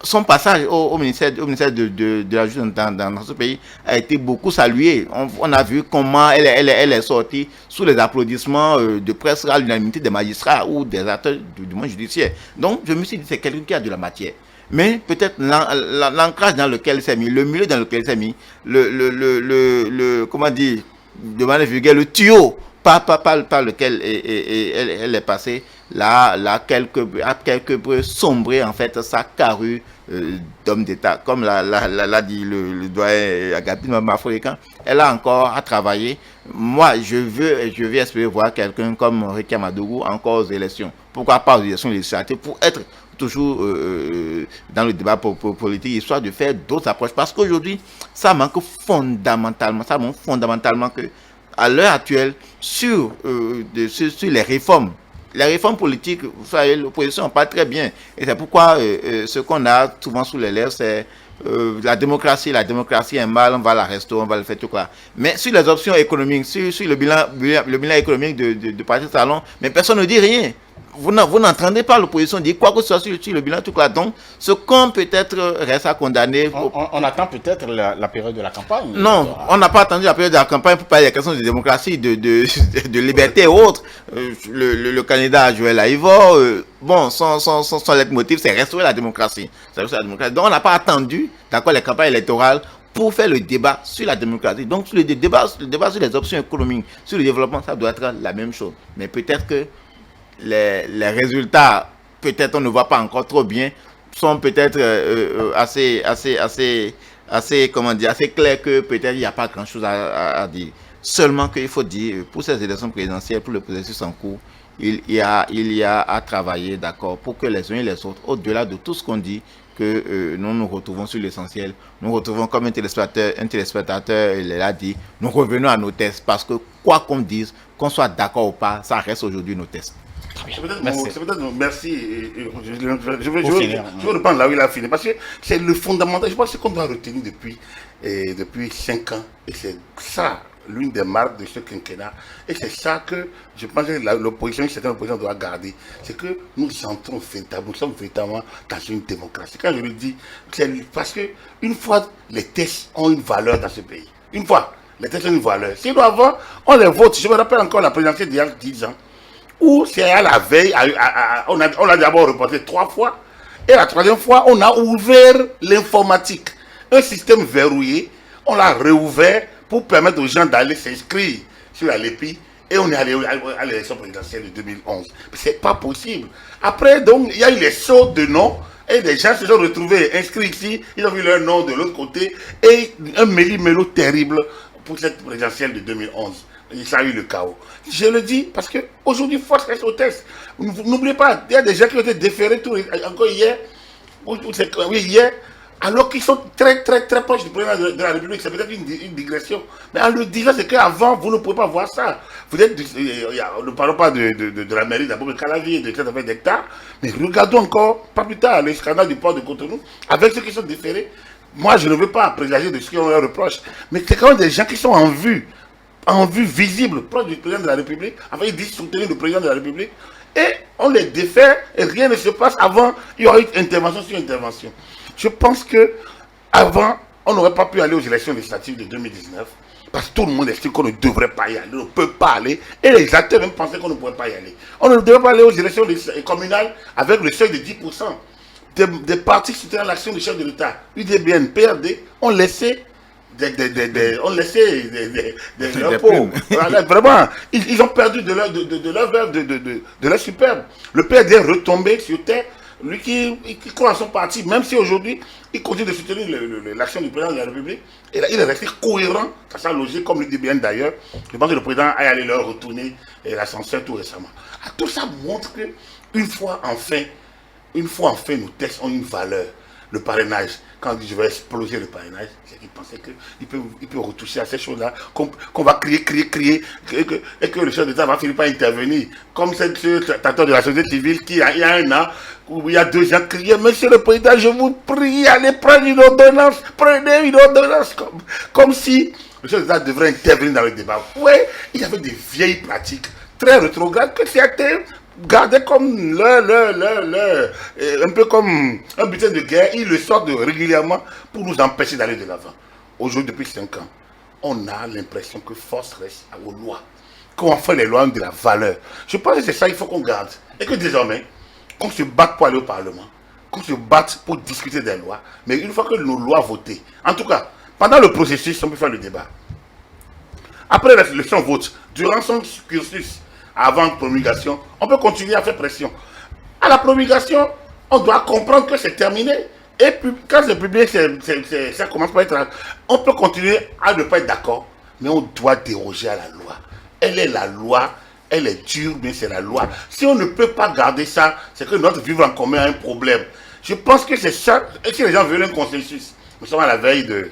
son passage au ministère de la Justice dans ce pays a été beaucoup salué. On a vu comment elle est sortie sous les applaudissements de presque à l'unanimité des magistrats ou des acteurs du monde judiciaire. Donc, je me suis dit, c'est quelqu'un qui a de la matière. Mais peut-être l'ancrage dans lequel il s'est mis, le milieu dans lequel il s'est mis, comment dire, de manière vulgaire, le tuyau par lequel elle est passée, quelque peu sombré en fait sa carrure d'homme d'État, comme l'a dit le doyen Agapine Mafroécan. Elle a encore à travailler. Moi, je veux espérer voir quelqu'un comme Ricky Madougou encore aux élections. Pourquoi pas aux élections législatives, pour être toujours dans le débat politique, histoire de faire d'autres approches. Parce qu'aujourd'hui, ça manque fondamentalement que, à l'heure actuelle, sur les réformes. Les réformes politiques, vous savez, l'opposition en parle très bien. Et c'est pourquoi ce qu'on a souvent sous les lèvres, c'est la démocratie est mal, on va la restaurer, on va le faire tout quoi. Mais sur les options économiques, sur le bilan économique de Patrice Talon, mais personne ne dit rien. Vous n'entendez pas l'opposition dire quoi que ce soit sur le bilan tout quoi. Donc, ce qu'on peut-être reste à condamner. On attend peut-être la période de la campagne. Non, on n'a pas attendu la période de la campagne pour parler des questions de démocratie, de liberté et autres. Le candidat Joël Aïvor, bon, son leitmotiv, c'est restaurer la démocratie. Donc, on n'a pas attendu, d'accord, les campagnes électorales pour faire le débat sur la démocratie. Donc, le débat sur les options économiques, sur le développement, ça doit être la même chose. Mais peut-être que les résultats, peut-être on ne voit pas encore trop bien, sont peut-être assez clairs que peut-être il n'y a pas grand-chose à dire. Seulement qu'il faut dire, pour ces élections présidentielles, pour le processus en cours, il y a à travailler, d'accord, pour que les uns et les autres, au-delà de tout ce qu'on dit, que nous nous retrouvons sur l'essentiel. Nous retrouvons comme un téléspectateur, il l'a dit, nous revenons à nos tests, parce que quoi qu'on dise, qu'on soit d'accord ou pas, ça reste aujourd'hui nos tests. Merci. Je veux reprendre là où il a fini. Parce que c'est le fondamental. Je pense qu'on doit retenir depuis 5 ans. Et c'est ça, l'une des marques de ce quinquennat. Et c'est ça que je pense que l'opposition, une certaine opposition doit garder. C'est que nous sommes véritablement dans une démocratie. Quand je le dis, c'est parce que une fois les tests ont une valeur dans ce pays. Une fois, les tests ont une valeur. Sinon avant, on les vote. Je me rappelle encore la présidentielle d'il y a 10 ans. Où c'est à la veille, on a d'abord reporté 3 fois, et la 3e fois, on a ouvert l'informatique. Un système verrouillé, on l'a réouvert pour permettre aux gens d'aller s'inscrire sur la LEPI, et on est allé à l'élection présidentielle de 2011. C'est pas possible. Après, donc, il y a eu les sauts de noms, et des gens se sont retrouvés inscrits ici, ils ont vu leur nom de l'autre côté, et un méli-mélo terrible pour cette présidentielle de 2011. Ça a eu le chaos. Je le dis parce qu'aujourd'hui, force reste au test. N'oubliez pas, il y a des gens qui ont été déférés encore hier, hier, alors qu'ils sont très proches du président de la République. C'est peut-être une digression. Mais en le disant, c'est qu'avant, vous ne pouvez pas voir ça. Vous êtes, ne parlons pas de la mairie d'abord de Calavier et de 80 hectares, mais regardons encore, pas plus tard, les scandales du port de Cotonou, avec ceux qui sont déférés. Moi, je ne veux pas présager de ce qu'on leur reproche, mais c'est quand même des gens qui sont en vue visible, proche du président de la République, enfin ils disent soutenir le président de la République, et on les défait, et rien ne se passe avant, il y aura eu intervention sur intervention. Je pense que avant, on n'aurait pas pu aller aux élections législatives de 2019, parce que tout le monde estime qu'on ne devrait pas y aller, on ne peut pas aller, et les acteurs même pensaient qu'on ne pourrait pas y aller. On ne devrait pas aller aux élections communales avec le seuil de 10%. Des partis soutenant l'action du chef de l'État, UDBN, PRD, ont laissé leurs pauvres. Vraiment, ils ont perdu de leur verve, de leur superbe. Le PRD est retombé sur terre. Lui qui croit à son parti, même si aujourd'hui, il continue de soutenir l'action du président de la République. Et là, il est resté cohérent dans sa logique, comme l'UDBN d'ailleurs. Je pense que le président a allé leur retourner l'ascenseur tout récemment. Tout ça montre que une fois enfin, nos tests ont une valeur. Le parrainage, quand on dit je vais exploser le parrainage, c'est qu'il pensait qu'il peut retoucher à ces choses-là, qu'on va crier, et que le chef d'État va finir par intervenir. Comme ce acteur de la société civile qui, il y a 1 an, où il y a 2 ans, criait, monsieur le président, je vous prie, allez prendre une ordonnance, prenez une ordonnance, comme si le chef d'État devrait intervenir dans le débat. Oui, il y avait des vieilles pratiques très rétrogrades que certains garder comme un peu comme un butin de guerre, ils le sortent régulièrement pour nous empêcher d'aller de l'avant. Aujourd'hui, depuis 5 ans, on a l'impression que force reste aux lois, qu'on fait les lois de la valeur. Je pense que c'est ça qu'il faut qu'on garde. Et que désormais, qu'on se batte pour aller au Parlement, qu'on se batte pour discuter des lois, mais une fois que nos lois votées, en tout cas, pendant le processus, on peut faire le débat. Après son vote, durant son cursus, avant promulgation, on peut continuer à faire pression. À la promulgation, on doit comprendre que c'est terminé. Et puis, quand c'est publié, ça commence par être... On peut continuer à ne pas être d'accord, mais on doit déroger à la loi. Elle est la loi, elle est dure, mais c'est la loi. Si on ne peut pas garder ça, c'est que notre vivre en commun a un problème. Je pense que c'est ça. Et si les gens veulent un consensus, nous sommes à la veille de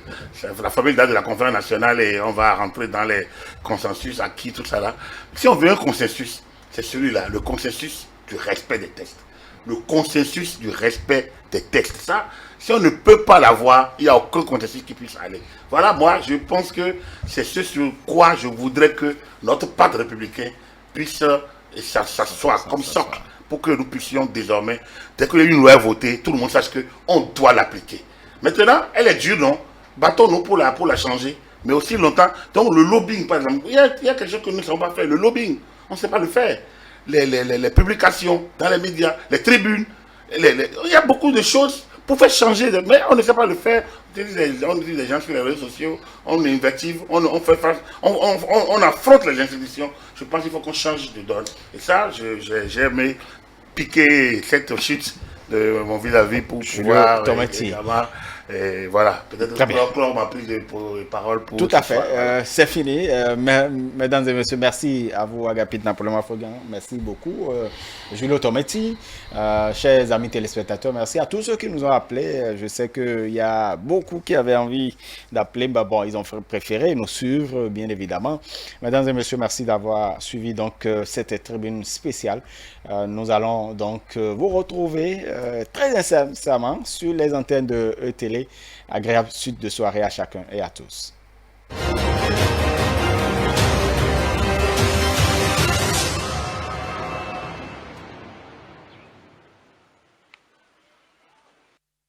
la formule date de la conférence nationale et on va rentrer dans les consensus acquis, tout ça là. Si on veut un consensus, c'est celui-là, le consensus du respect des textes. Le consensus du respect des textes. Ça, si on ne peut pas l'avoir, il n'y a aucun consensus qui puisse aller. Voilà, moi, je pense que c'est ce sur quoi je voudrais que notre pacte républicain puisse s'asseoir comme socle pour que nous puissions désormais, dès qu'il y a une loi votée, tout le monde sache qu'on doit l'appliquer. Maintenant, elle est dure, non? Battons-nous pour la changer. Mais aussi longtemps, donc le lobbying, par exemple, il y a quelque chose que nous ne savons pas faire. Le lobbying, on ne sait pas le faire. Les publications dans les médias, les tribunes, il y a beaucoup de choses pour faire changer, mais on ne sait pas le faire. On dit les gens sur les réseaux sociaux, on invective, on fait face, on affronte les institutions. Je pense qu'il faut qu'on change de donne. Et ça, j'ai aimé piquer cette chute de mon vis-à-vis pour pouvoir et voilà, peut-être que m'a pris de parole pour... Tout à fait, c'est fini. Mesdames et messieurs, merci à vous, Agapit Napoléon Afogan. Merci beaucoup. Julio Tometti, chers amis téléspectateurs, merci à tous ceux qui nous ont appelés. Je sais qu'il y a beaucoup qui avaient envie d'appeler. Mais bon, ils ont préféré nous suivre, bien évidemment. Mesdames et messieurs, merci d'avoir suivi donc cette tribune spéciale. Nous allons donc vous retrouver très incessamment sur les antennes de E-Télé. Agréable suite de soirée à chacun et à tous.